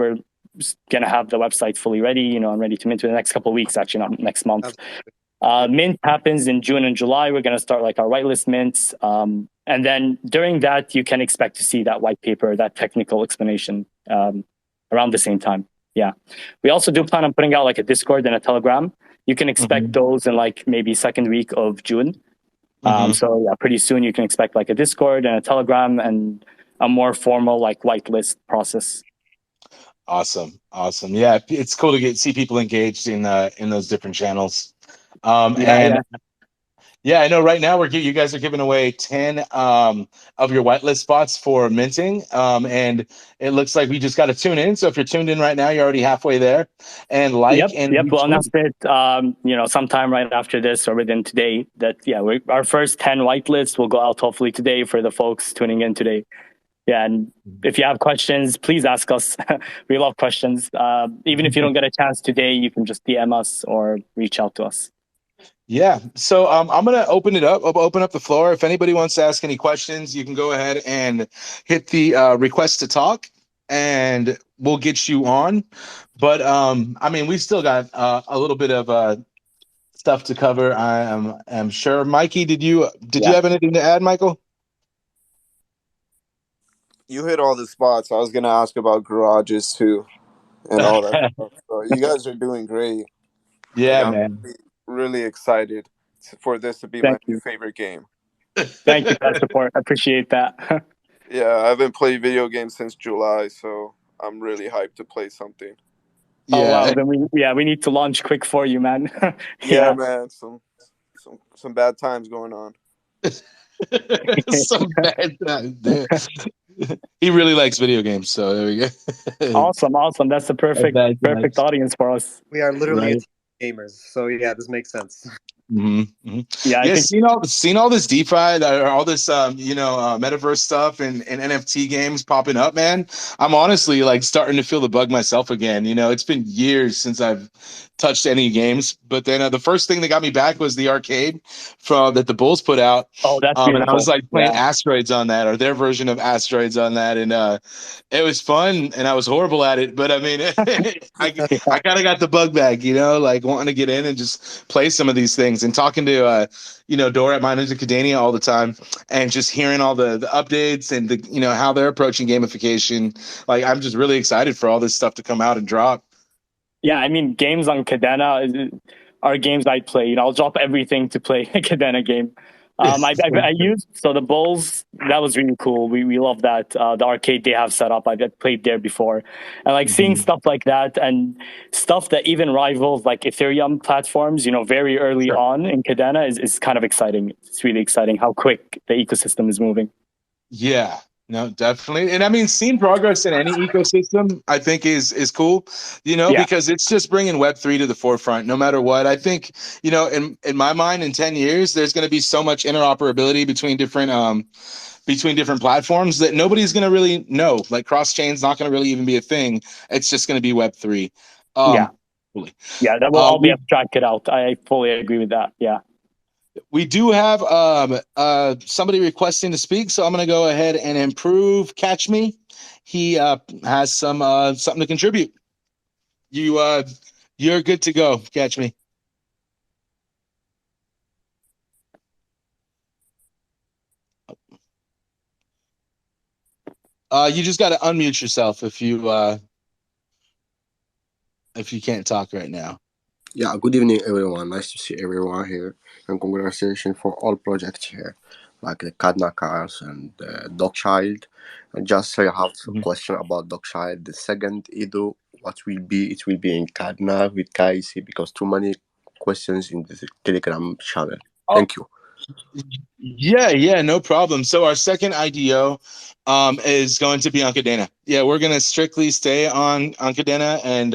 Speaker 2: going to have the website fully ready, and ready to mint in the next couple of weeks, actually, not next month. Mint happens in June and July. We're going to start like our whitelist mints. And then during that, you can expect to see that white paper, that technical explanation around the same time. Yeah. We also do plan on putting out like a Discord and a Telegram. You can expect those in like maybe second week of June. So yeah, pretty soon you can expect like a Discord and a Telegram and a more formal like whitelist process.
Speaker 1: Awesome. Yeah, it's cool to see people engaged in those different channels. Yeah, I know. Right now, you guys are giving away 10 of your whitelist spots for minting, and it looks like we just got to tune in. So if you're tuned in right now, you're already halfway there. And
Speaker 2: Yep. We'll
Speaker 1: retweet.
Speaker 2: announce it, sometime right after this or within today. That our first 10 whitelists will go out hopefully today for the folks tuning in today. Yeah, and if you have questions, please ask us. We love questions. Even if you don't get a chance today, you can just DM us or reach out to us.
Speaker 1: Yeah. So I'm gonna open it up. Open up the floor. If anybody wants to ask any questions, you can go ahead and hit the request to talk, and we'll get you on. But I mean, we still got a little bit of stuff to cover. I'm sure. Mikey, did you
Speaker 2: Yeah.
Speaker 1: have anything to add, Michael?
Speaker 5: You hit all the spots. I was gonna ask about garages too, and all that stuff. So you guys are doing great.
Speaker 1: Yeah,
Speaker 5: I'm
Speaker 1: man.
Speaker 5: really excited for this to be my
Speaker 2: Thank
Speaker 5: new
Speaker 2: you.
Speaker 5: favorite game.
Speaker 2: Thank you for that support. I appreciate that.
Speaker 5: Yeah, I haven't played video games since July, so I'm really hyped to play something.
Speaker 2: Oh wow,
Speaker 1: Yeah.
Speaker 2: then we need to launch quick for you, man.
Speaker 5: Yeah, man, some bad times going on.
Speaker 1: Some bad times. Damn. He really likes video games, so there we go.
Speaker 2: Awesome. That's the perfect audience for us.
Speaker 3: We are literally
Speaker 1: Right.
Speaker 3: gamers, so yeah, this makes sense.
Speaker 2: Yeah, I
Speaker 1: Yeah,
Speaker 2: think
Speaker 1: seeing all this DeFi, all this metaverse stuff and NFT games popping up, man. I'm honestly like starting to feel the bug myself again. It's been years since I've touched any games, but then the first thing that got me back was the arcade from that the Bulls put out.
Speaker 2: that's
Speaker 1: And I was
Speaker 2: beautiful.
Speaker 1: like playing
Speaker 2: Yeah.
Speaker 1: Asteroids on that, or their version of Asteroids on that, and it was fun, and I was horrible at it. But I mean, I kind of got the bug back, like wanting to get in and just play some of these things, and talking to Dora at Miners and Kadena all the time, and just hearing all the updates and the how they're approaching gamification. Like I'm just really excited for all this stuff to come out and drop.
Speaker 2: Yeah, I mean, games on Kadena are games I play. I'll drop everything to play a Kadena game. I used so the Bulls. That was really cool. We love that the arcade they have set up. I've played there before, and like seeing stuff like that and stuff that even rivals like Ethereum platforms. Very early on in Kadena is kind of exciting. It's really exciting how quick the ecosystem is moving.
Speaker 1: Yeah, no, definitely. And I mean, seeing progress in any ecosystem, I think is cool, because it's just bringing Web3 to the forefront no matter what. I think, in my mind, in 10 years, there's going to be so much interoperability between different platforms that nobody's going to really know. Like cross chain's not going to really even be a thing. It's just going to be Web3.
Speaker 2: Yeah, that will all be
Speaker 1: we
Speaker 2: abstracted out. I fully agree with that. Yeah.
Speaker 1: We do have somebody requesting to speak, so I'm going to go ahead and improve. Catch me. He has something to contribute. You're good to go. Catch me. You just got to unmute yourself if you can't talk right now.
Speaker 7: Yeah, good evening, everyone. Nice to see everyone here, and congratulations for all projects here, like the Kadena Cars and Docushield. And just I have a question about Docushield. The second Edo, what will be? It will be in Kadena with KIC because too many questions in the Telegram channel. Thank you.
Speaker 1: Yeah, no problem. So our second IDO is going to be on Kadena. Yeah, we're going to strictly stay on Kadena, and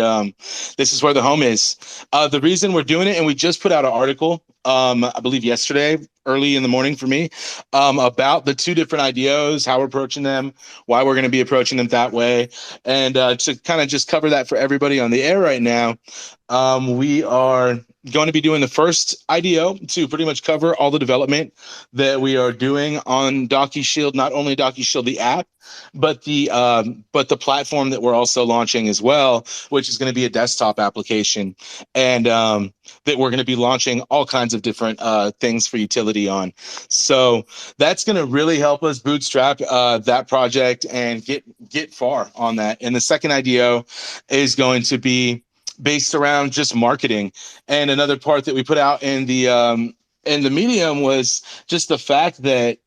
Speaker 1: this is where the home is. The reason we're doing it, and we just put out an article, I believe yesterday, early in the morning for me, about the two different IDOs, how we're approaching them, why we're going to be approaching them that way, and to kind of just cover that for everybody on the air right now. We are going to be doing the first IDO to pretty much cover all the development that we are doing on Docushield, not only Docushield the app, but the platform that we're also launching as well, which is going to be a desktop application, and that we're going to be launching all kinds of different things for utility on. So that's going to really help us bootstrap that project and get far on that. And the second IDO is going to be based around just marketing. And another part that we put out in the medium was just the fact that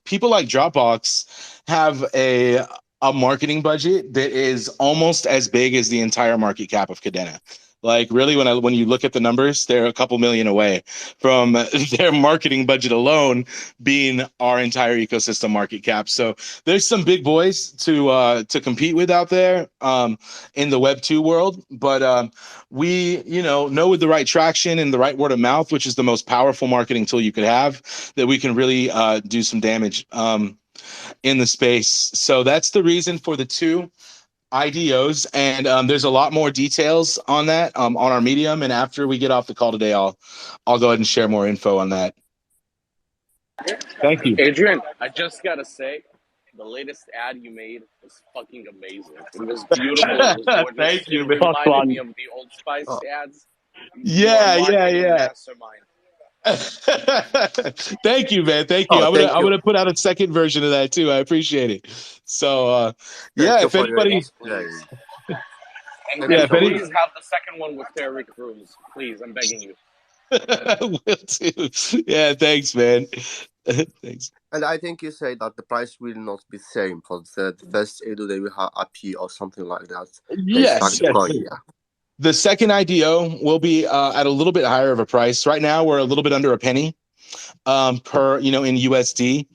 Speaker 1: people like Dropbox have a marketing budget that is almost as big as the entire market cap of Kadena. Like really, when you look at the numbers, they're a couple million away from their marketing budget alone being our entire ecosystem market cap. So there's some big boys to compete with out there in the Web2 world. But we know with the right traction and the right word of mouth, which is the most powerful marketing tool you could have, that we can really do some damage in the space. So that's the reason for the two IDOs, and there's a lot more details on that on our Medium. And after we get off the call today, I'll go ahead and share more info on that. Thank you,
Speaker 6: Adrian. I just gotta say, the latest ad you made was fucking amazing. It was beautiful. It was gorgeous.
Speaker 1: Thank you,
Speaker 6: It
Speaker 1: man.
Speaker 6: reminded me of the Old Spice ads.
Speaker 1: Yeah.
Speaker 6: Mastermind.
Speaker 1: Thank you, man. Thank you. I'm gonna put out a second version of that too. I appreciate it. So if anybody,
Speaker 6: please. And
Speaker 1: Yeah,
Speaker 6: please have the second one with Terry Crews. Please, I'm begging you.
Speaker 1: Will do. Yeah, thanks, man. Thanks.
Speaker 7: And I think you say that the price will not be same for the first Edo they will have API or something like that.
Speaker 1: Yes. The second IDO will be at a little bit higher of a price. Right now, we're a little bit under a penny per, in USD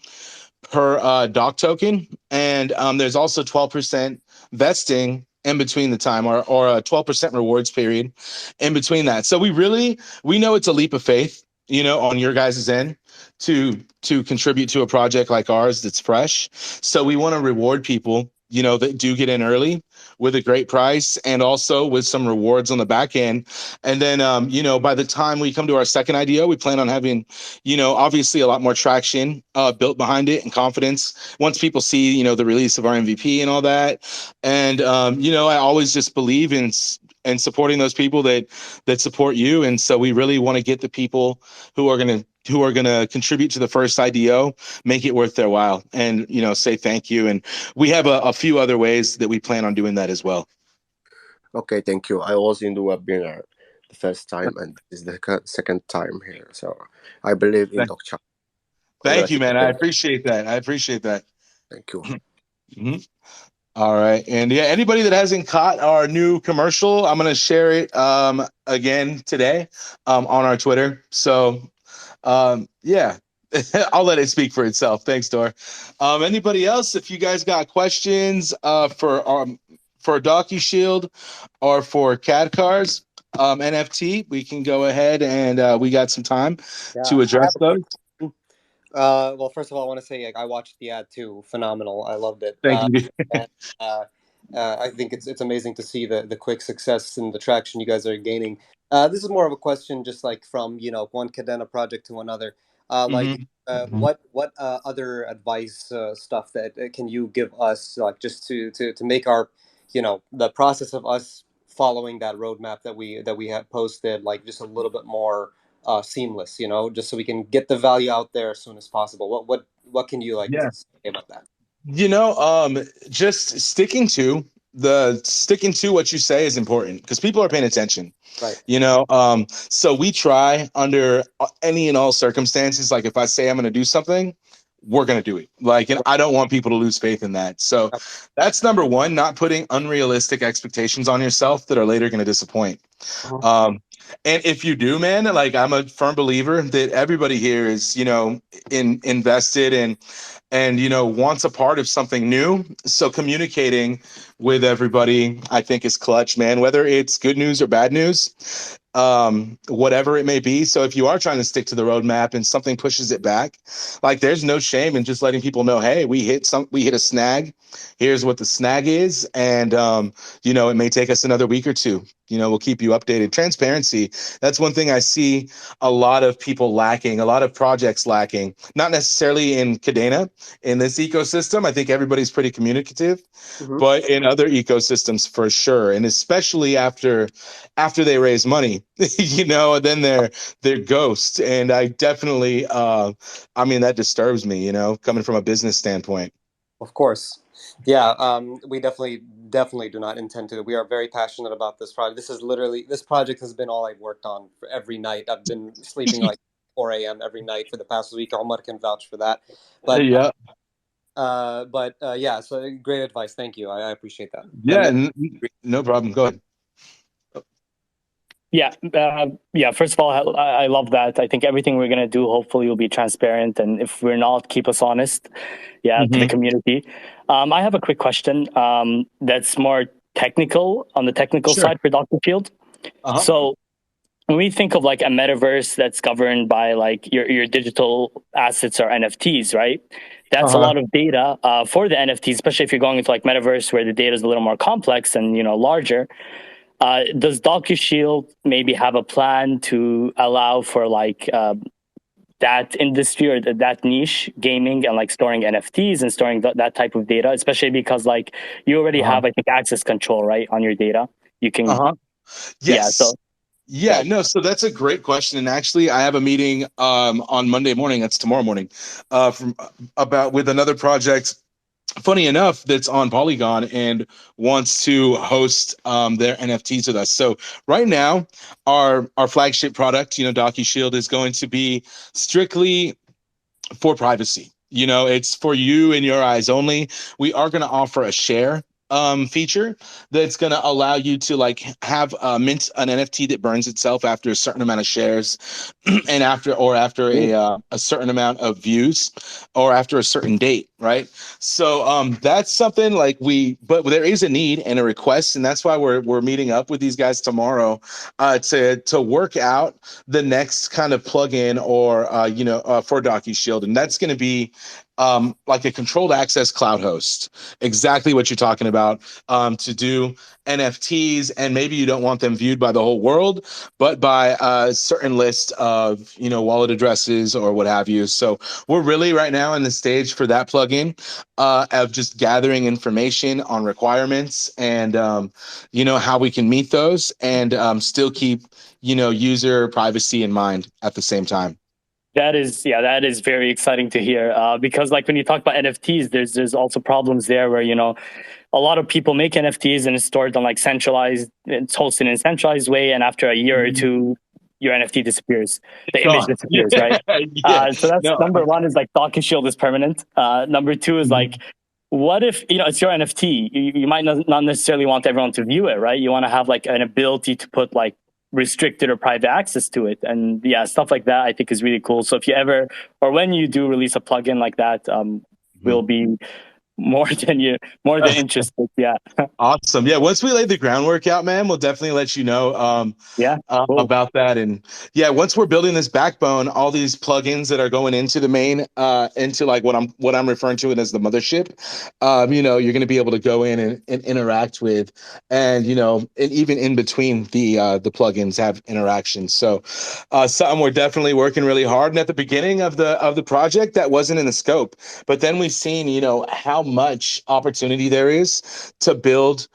Speaker 1: per doc token. And there's also 12% vesting in between the time, or a 12% rewards period in between that. So we know it's a leap of faith on your guys' end to contribute to a project like ours that's fresh. So we want to reward people, that do get in early with a great price and also with some rewards on the back end. And then, by the time we come to our second IDO, we plan on having, obviously a lot more traction built behind it and confidence once people see, the release of our MVP and all that. And, I always just believe in and supporting those people that support you. And so we really want to get the people who are going to contribute to the first IDO, make it worth their while, and say thank you. And we have a few other ways that we plan on doing that as well.
Speaker 7: Okay, thank you. I was in the webinar the first time, and this is the second time here. So I believe in Docushield.
Speaker 1: Thank you, man. I appreciate that.
Speaker 7: Thank you.
Speaker 1: Mm-hmm. All right. And yeah, anybody that hasn't caught our new commercial, I'm going to share it again today on our Twitter. So yeah, I'll let it speak for itself. Thanks, Dor. Anybody else? If you guys got questions for Docushield or for KadCars NFT, we can go ahead and we got some time to address those.
Speaker 3: Well, first of all, I want to say I watched the ad too. Phenomenal. I loved it.
Speaker 1: Thank you.
Speaker 3: And, I think it's amazing to see the quick success and the traction you guys are gaining. This is more of a question, just like from one Kadena project to another. What other advice stuff that can you give us, like just to make our the process of us following that roadmap that we have posted, like just a little bit more seamless, just so we can get the value out there as soon as possible. What can you say about that?
Speaker 1: Just sticking to what you say is important because people are paying attention.
Speaker 3: Right.
Speaker 1: So we try under any and all circumstances. Like if I say I'm going to do something, we're going to do it. And I don't want people to lose faith in that. So that's number one, not putting unrealistic expectations on yourself that are later going to disappoint. And if you do, man, I'm a firm believer that everybody here is, invested and wants a part of something new. So communicating with everybody, I think, is clutch, man, whether it's good news or bad news, whatever it may be. So if you are trying to stick to the roadmap and something pushes it back, there's no shame in just letting people know, hey, we hit a snag. Here's what the snag is. And, it may take us another week or two. We'll keep you updated. Transparency. That's one thing I see a lot of people lacking, a lot of projects lacking, not necessarily in Kadena, in this ecosystem. I think everybody's pretty communicative, but in other ecosystems for sure. And especially after they raise money, then they're ghosts. And I definitely, that disturbs me, coming from a business standpoint.
Speaker 3: Of course. Yeah, we definitely do not intend to. We are very passionate about this project. This project has been all I've worked on for every night. I've been sleeping 4 a.m. every night for the past week. Omar can vouch for that. But
Speaker 1: yeah.
Speaker 3: Yeah, so great advice. Thank you. I appreciate that.
Speaker 1: Yeah, no problem. Go ahead.
Speaker 2: Yeah. First of all, I love that. I think everything we're going to do, hopefully, will be transparent. And if we're not, keep us honest. To the community. I have a quick question that's more technical, on the technical side for Docushield. So when we think of a metaverse that's governed by your digital assets or NFTs, right? That's a lot of data for the NFTs, especially if you're going into metaverse where the data is a little more complex and larger. Does Docushield maybe have a plan to allow for that industry or that niche, gaming, and storing NFTs and storing that type of data, especially because you already have, I think, access control, right, on your data? You can.
Speaker 1: Yes. So that's a great question. And actually, I have a meeting on Monday morning. That's tomorrow morning, with another project. Funny enough, that's on Polygon and wants to host their NFTs with us. So right now, our flagship product, Docushield, is going to be strictly for privacy. It's for you and your eyes only. We are going to offer a share feature that's going to allow you to like have mint an NFT that burns itself after a certain amount of shares, and after a certain amount of views, or after a certain date, right? So that's something like but there is a need and a request, and that's why we're meeting up with these guys tomorrow to work out the next kind of plugin or for Docushield, and that's going to be like a controlled access cloud host, exactly what you're talking about, to do NFTs, and maybe you don't want them viewed by the whole world, but by a certain list of wallet addresses or what have you. So we're really right now in the stage for that plugin of just gathering information on requirements and how we can meet those and still keep user privacy in mind at the same time.
Speaker 2: That is very exciting to hear, because like when you talk about NFTs, there's also problems there where a lot of people make NFTs and it's stored on like it's hosted in a centralized way, and after a year or two, your NFT disappears, the image disappears, right? So that's number one is like Docushield is permanent. Number two is like, what if it's your NFT? You might not necessarily want everyone to view it, right? You want to have like an ability to put like restricted or private access to it, and stuff like that I think is really cool. So if you ever or when you do release a plugin like that, we'll be more than interested.
Speaker 1: Awesome. Yeah, once we lay the groundwork out, man, we'll definitely let you know cool. about that. And once we're building this backbone, all these plugins that are going into the main into like what I'm referring to it as the mothership, you're going to be able to go in and interact with, and and even in between the plugins have interactions. So something we're definitely working really hard. And at the beginning of the project, that wasn't in the scope, but then we've seen how much opportunity there is to build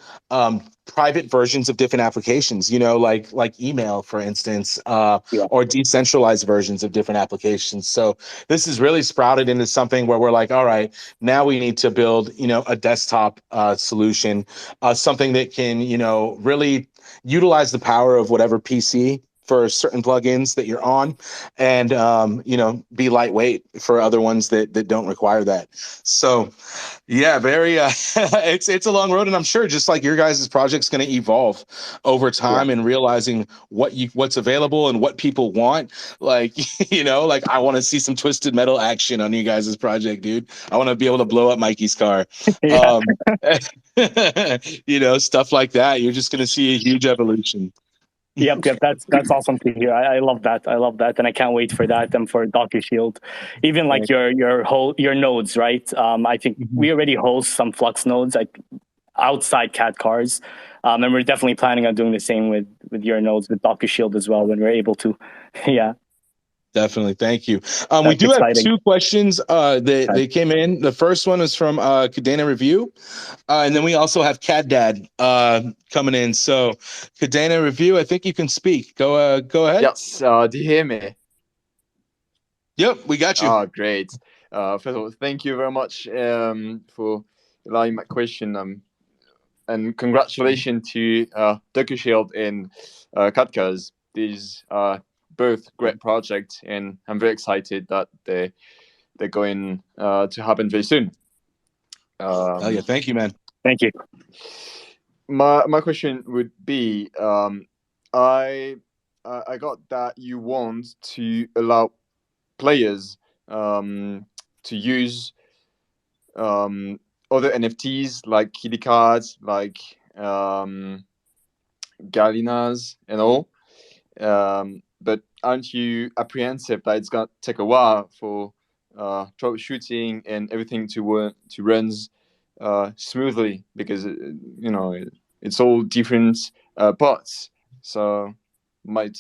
Speaker 1: private versions of different applications, like email, for instance, or decentralized versions of different applications. So this is really sprouted into something where we're like, all right, now we need to build, a desktop solution, something that can, really utilize the power of whatever PC for certain plugins that you're on, and be lightweight for other ones that don't require that. So very it's a long road, and I'm sure just like your guys' project's going to evolve over time, and realizing what's available and what people want. Like like I want to see some Twisted Metal action on you guys' project, dude. I want to be able to blow up Mikey's car. Stuff like that. You're just going to see a huge evolution.
Speaker 2: Yep. That's awesome to hear. I love that, and I can't wait for that and for Docushield. Even like your nodes, right? I think we already host some Flux nodes like outside KadCars, and we're definitely planning on doing the same with your nodes with Docushield as well when we're able to.
Speaker 1: Definitely. Thank you. We do have two questions that came in. The first one is from Kadena Review. And then we also have Dad coming in. So Kadena Review, I think you can speak. Go ahead.
Speaker 8: Yes. Do you hear me?
Speaker 1: Yep, we got you.
Speaker 8: Oh, great. First of all, thank you very much for allowing my question. And congratulations to Docushield and KadCars. These are both great projects, and I'm very excited that they're going to happen very soon.
Speaker 1: Thank you, man.
Speaker 2: Thank you.
Speaker 8: My question would be, I got that you want to allow players to use other NFTs like kitty cards, like gallinas and all. But aren't you apprehensive that it's gonna take a while for troubleshooting and everything to run smoothly, because it's all different parts, so might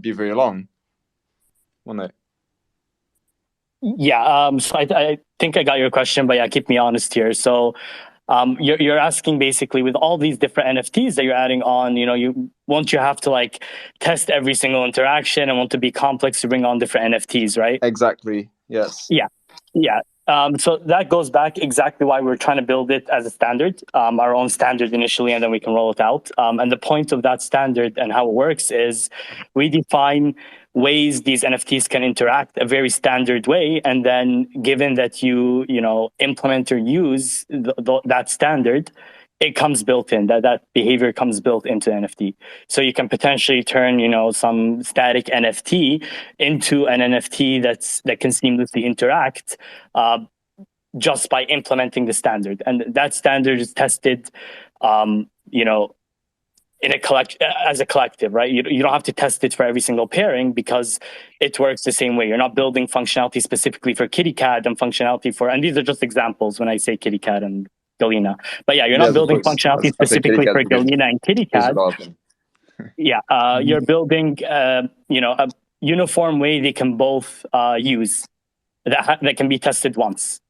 Speaker 8: be very long, won't it?
Speaker 2: So I think I got your question, but keep me honest here. So you're asking basically, with all these different NFTs that you're adding on, you have to like test every single interaction and want to be complex to bring on different NFTs, right?
Speaker 8: Exactly. Yes.
Speaker 2: Yeah. So that goes back exactly why we're trying to build it as a standard, our own standard initially, and then we can roll it out. And the point of that standard and how it works is we define ways these NFTs can interact a very standard way. And then given that you implement or use that standard, it comes built in. That behavior comes built into NFT. So you can potentially turn, some static NFT into an NFT that can seamlessly interact just by implementing the standard. And that standard is tested, as a collective, right? You don't have to test it for every single pairing because it works the same way. You're not building functionality specifically for KittyCat and functionality for, and these are just examples when I say KittyCat and Galena. But yeah, you're not
Speaker 8: Yes, of
Speaker 2: building
Speaker 8: course.
Speaker 2: functionality
Speaker 8: I say Kitty
Speaker 2: specifically
Speaker 8: Cat
Speaker 2: for
Speaker 8: because
Speaker 2: Galena and
Speaker 8: it's
Speaker 2: KittyCat.
Speaker 8: developing.
Speaker 2: Yeah, you're building, a uniform way they can both use that can be tested once.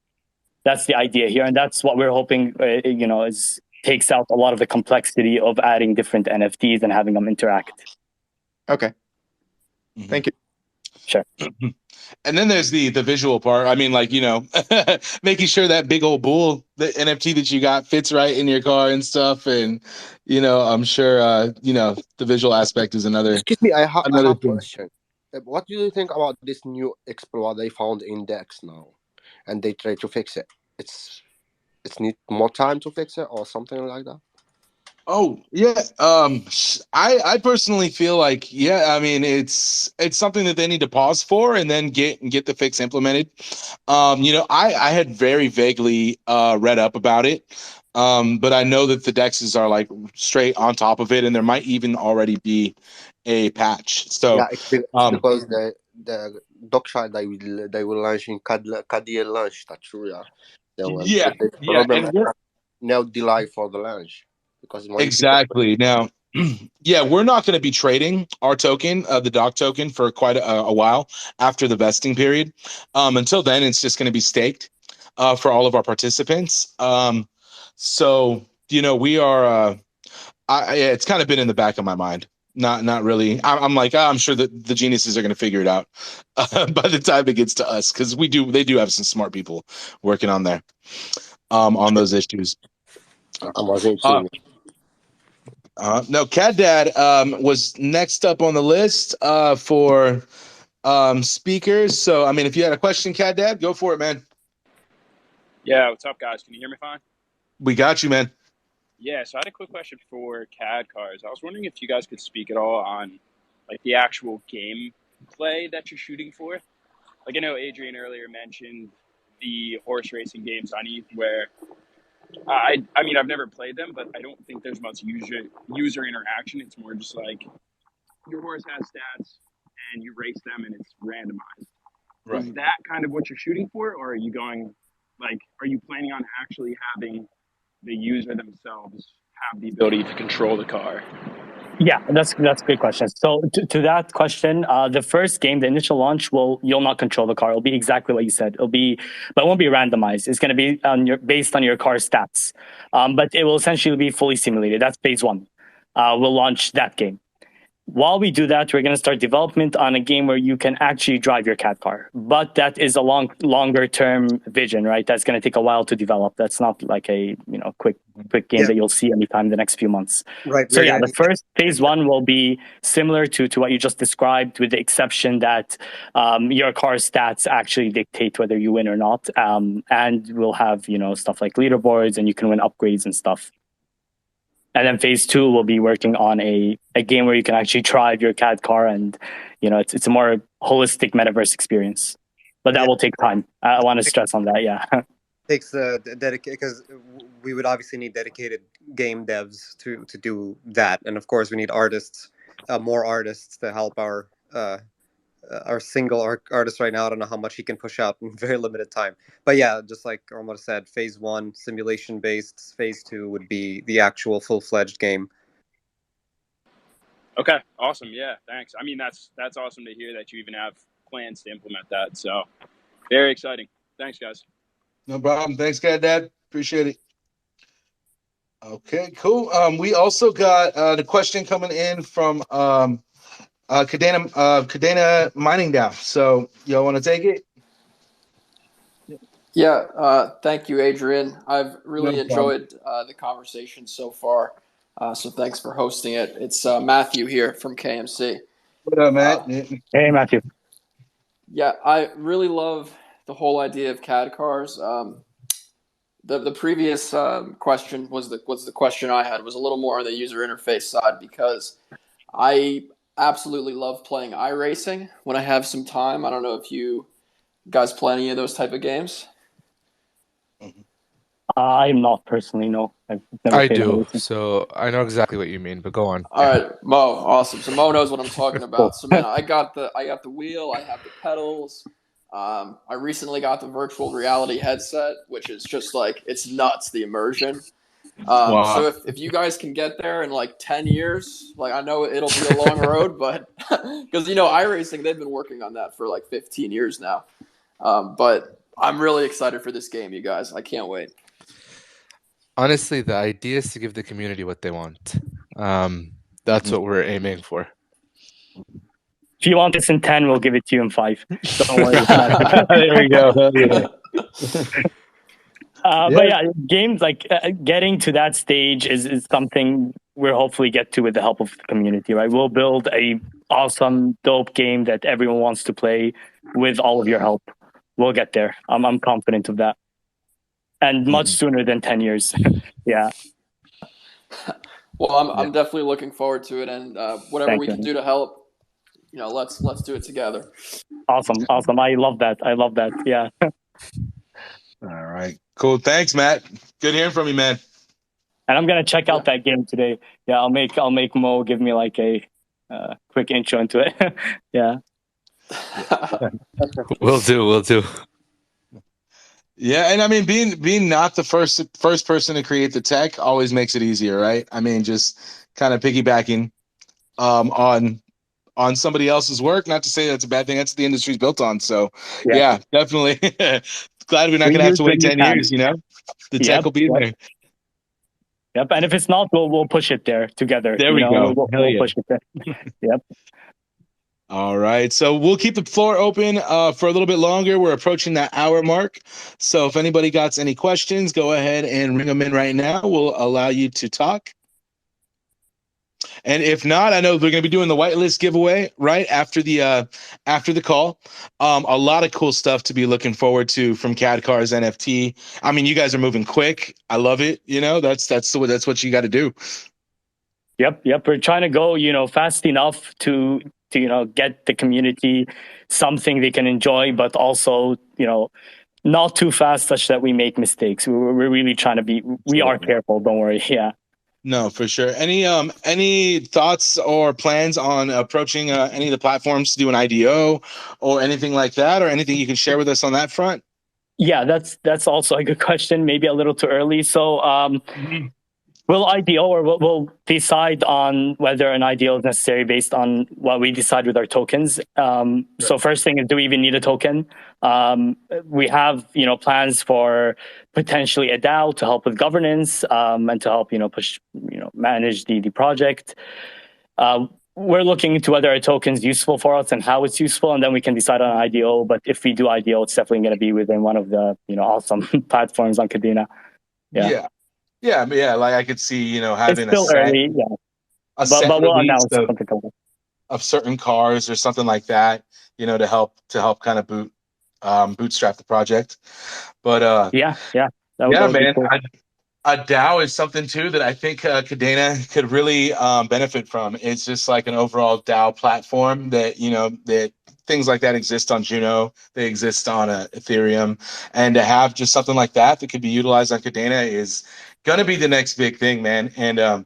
Speaker 2: That's the idea here, and that's what we're hoping. Is takes out a lot of the complexity of adding different NFTs and having them interact.
Speaker 8: Okay. Thank you.
Speaker 2: Sure.
Speaker 1: And then there's the visual part. I mean, like, making sure that big old bull, the NFT that you got fits right in your car and stuff. And, I'm sure, the visual aspect is another
Speaker 7: Excuse me, I have a
Speaker 1: thing.
Speaker 7: question. What do you think about this new exploit they found in Dex now, and they try to fix it? It's need more time to fix it or something like that.
Speaker 1: Oh yeah. I personally feel like, I mean, it's something that they need to pause for and then get the fix implemented. I had very vaguely read up about it. But I know that the dexes are like straight on top of it, and there might even already be a patch. So
Speaker 7: Yeah, it's because the Docushield they will launch in Kadena launch. That's true. Yeah, they will.
Speaker 1: yeah,
Speaker 7: The
Speaker 1: yeah,
Speaker 7: problem
Speaker 1: and
Speaker 7: is now delay for the launch because when people
Speaker 1: exactly. Now, we're not going to be trading our token, the doc token, for quite a while after the vesting period. Until then, it's just going to be staked for all of our participants. So we are. It's kind of been in the back of my mind. Not really. I'm like, I'm sure that the geniuses are going to figure it out by the time it gets to us, because they do have some smart people working on there on those issues.
Speaker 7: I wasn't
Speaker 1: Uh,
Speaker 7: seeing.
Speaker 1: no, Cat Dad was next up on the list for speakers. So, I mean, if you had a question, Cat Dad, go for it, man.
Speaker 9: Yeah, what's up, guys? Can you hear me fine?
Speaker 1: We got you, man.
Speaker 9: Yeah, so I had a quick question for KadCars. I was wondering if you guys could speak at all on like the actual game play that you're shooting for. Like I know Adrian earlier mentioned the horse racing games on ETH, where I mean I've never played them, but I don't think there's much user interaction. It's more just like your horse has stats and you race them and it's randomized.
Speaker 1: Right.
Speaker 9: Is that kind of what you're shooting for, or are you are you planning on actually having the user themselves have the ability to control the car?
Speaker 2: Yeah, that's a good question. So to that question, the first game, the initial launch, you'll not control the car. It'll be exactly what you said. But it won't be randomized. It's going to be based on your car stats. But it will essentially be fully simulated. That's phase one. We'll launch that game. While we do that, we're going to start development on a game where you can actually drive your cat car. But that is a longer term vision, right? That's going to take a while to develop. That's not like a quick game that you'll see anytime in the next few months.
Speaker 3: Right.
Speaker 2: So yeah, the first phase one will be similar to what you just described, with the exception that your car stats actually dictate whether you win or not. And we'll have stuff like leaderboards, and you can win upgrades and stuff. And then phase two will be working on a game where you can actually drive your cat car, and it's a more holistic metaverse experience. But that will take time. I want to stress on that. Yeah.
Speaker 3: Takes dedicated, because we would obviously need dedicated game devs to do that, and of course we need artists, more artists to help our single artist right now. I don't know how much he can push out in very limited time. But yeah, just like Omar said, phase one simulation based, phase two would be the actual full-fledged game.
Speaker 9: Okay, awesome. Yeah, thanks. I mean, that's awesome to hear that you even have plans to implement that. So very exciting. Thanks, guys.
Speaker 1: No problem. Thanks, Dad. Appreciate it. Okay, cool. We also got the question coming in from Kadena Mining DAO. So y'all want to take it?
Speaker 10: Yeah, thank you, Adrian. I've really enjoyed the conversation so far. So thanks for hosting it. It's Matthew here from KMC.
Speaker 1: What up, Matt?
Speaker 2: Hey, Matthew.
Speaker 10: Yeah, I really love the whole idea of KadCars. The previous question was the question I had, was a little more on the user interface side, because I absolutely love playing iRacing when I have some time. I don't know if you guys play any of those type of games.
Speaker 2: I'm not personally, no. I've never
Speaker 4: I
Speaker 2: played
Speaker 4: do,
Speaker 2: iRacing.
Speaker 4: so I know exactly what you mean. But go on.
Speaker 10: All right, Mo, awesome. So Mo knows what I'm talking
Speaker 2: Cool.
Speaker 10: about. So man, I got the wheel, I have the pedals. I recently got the virtual reality headset, which is just like, it's nuts, the immersion.
Speaker 1: Wow.
Speaker 10: So if you guys can get there in like 10 years, like, I know it'll be a long road, but because iRacing, they've been working on that for like 15 years now. But I'm really excited for this game, you guys. I can't wait.
Speaker 4: Honestly, the idea is to give the community what they want. That's what we're aiming for.
Speaker 2: If you want this in 10, we'll give it to you in 5. Don't worry.
Speaker 1: There we go. Yeah.
Speaker 2: But yeah, games like getting to that stage is something we'll hopefully get to with the help of the community, right? We'll build a awesome, dope game that everyone wants to play with all of your help. We'll get there. I'm confident of that. And much sooner than 10 years. Yeah.
Speaker 10: Well, I'm definitely looking forward to it, and whatever
Speaker 2: Thank
Speaker 10: we
Speaker 2: you.
Speaker 10: can do to help, let's do it together.
Speaker 2: Awesome. I love that. Yeah.
Speaker 1: All right. Cool. Thanks, Matt. Good hearing from you, man.
Speaker 2: And I'm gonna check out that game today. Yeah, I'll make Mo give me like a quick intro into it. Yeah.
Speaker 4: We'll do.
Speaker 1: Yeah, and I mean, being not the first person to create the tech always makes it easier, right? I mean, just kind of piggybacking on somebody else's work. Not to say that's a bad thing. That's what the industry's built on. So yeah definitely. Glad we're not gonna have to wait 10 years. The tech will be there.
Speaker 2: Yep. And if it's not, we'll push it there together.
Speaker 1: There we go.
Speaker 2: We'll push it there. Yep.
Speaker 1: All right. So we'll keep the floor open for a little bit longer. We're approaching that hour mark. So if anybody got any questions, go ahead and ring them in right now. We'll allow you to talk. And if not, I know we're going to be doing the whitelist giveaway right after the call. A lot of cool stuff to be looking forward to from KadCars NFT. I mean, you guys are moving quick. I love it. That's what you got to do.
Speaker 2: Yep. We're trying to go, fast enough to get the community something they can enjoy, but also, not too fast such that we make mistakes. We're really trying to be. We are careful. Don't worry. Yeah.
Speaker 1: No, for sure. Any thoughts or plans on approaching any of the platforms to do an IDO or anything like that, or anything you can share with us on that front?
Speaker 2: Yeah, that's also a good question. Maybe a little too early. So we'll IDO, or we'll decide on whether an IDO is necessary based on what we decide with our tokens. So first thing is, do we even need a token? We have plans for potentially a DAO to help with governance and to help push manage the project. We're looking into whether a token is useful for us and how it's useful, and then we can decide on IDO. But if we do IDO, it's definitely going to be within one of the awesome platforms on Kadena.
Speaker 1: Yeah. Like I could see having
Speaker 2: it's still early, but we'll announce something
Speaker 1: of certain cars or something like that, to help kind of bootstrap the project. But that would man. Cool. A DAO is something too that I think Kadena could really benefit from. It's just like an overall DAO platform that that things like that exist on Juno, they exist on Ethereum, and to have just something like that could be utilized on Kadena is going to be the next big thing, man. And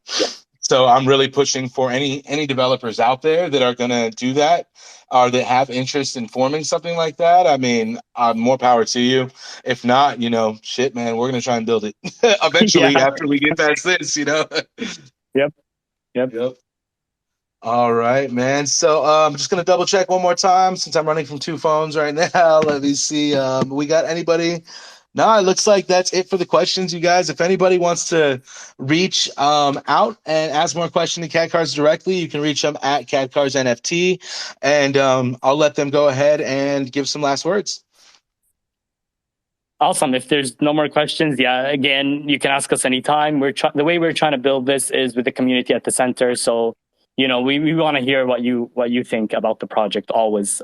Speaker 1: so I'm really pushing for any developers out there that are going to do that, or that have interest in forming something like that. I mean, more power to you. If not, shit, man, we're going to try and build it eventually after we get past this,
Speaker 2: Yep.
Speaker 1: All right, man. So I'm just going to double check one more time since I'm running from 2 phones right now. Let me see. We got anybody? No, it looks like that's it for the questions, you guys. If anybody wants to reach out and ask more questions to KadCars directly, you can reach them at KadCars NFT, and I'll let them go ahead and give some last words.
Speaker 2: Awesome. If there's no more questions, again, you can ask us anytime. The way we're trying to build this is with the community at the center. So, we want to hear what you think about the project always.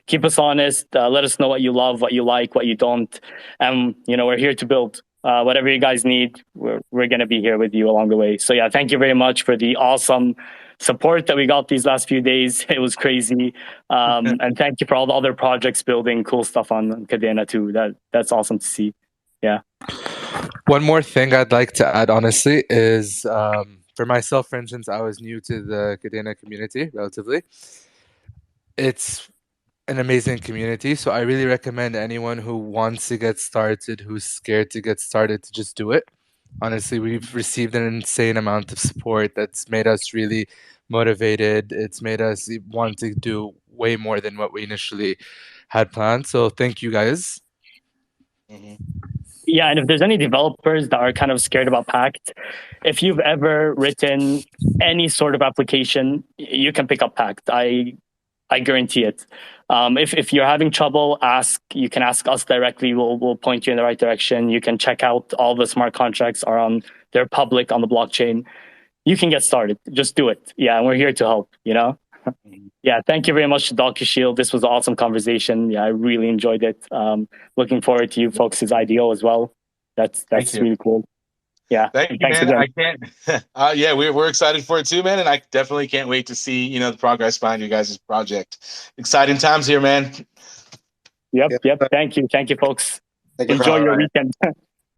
Speaker 2: Keep us honest. Let us know what you love, what you like, what you don't. And, we're here to build. Whatever you guys need, we're going to be here with you along the way. So yeah, thank you very much for the awesome support that we got these last few days. It was crazy. And thank you for all the other projects building cool stuff on Kadena too. That's awesome to see. Yeah.
Speaker 4: One more thing I'd like to add, honestly, is for myself, for instance, I was new to the Kadena community relatively. It's an amazing community, so I really recommend anyone who wants to get started, who's scared to get started, to just do it. Honestly, we've received an insane amount of support that's made us really motivated. It's made us want to do way more than what we initially had planned. So thank you guys.
Speaker 2: Yeah, and if there's any developers that are kind of scared about Pact, if you've ever written any sort of application, you can pick up Pact. I guarantee it. If you're having trouble, you can ask us directly. We'll point you in the right direction. You can check out all the smart contracts they're public on the blockchain. You can get started. Just do it. Yeah, and we're here to help, Yeah, thank you very much to Docushield. This was an awesome conversation. Yeah, I really enjoyed it. Looking forward to you folks' IDO as well. That's really cool. Yeah,
Speaker 1: thank you,
Speaker 2: thanks
Speaker 1: man.
Speaker 2: again.
Speaker 1: I can't. Yeah, we're excited for it too, man, and I definitely can't wait to see the progress behind you guys' project. Exciting times here, man.
Speaker 2: Yep. Thank you, folks.
Speaker 3: Thank you
Speaker 2: Enjoy your weekend.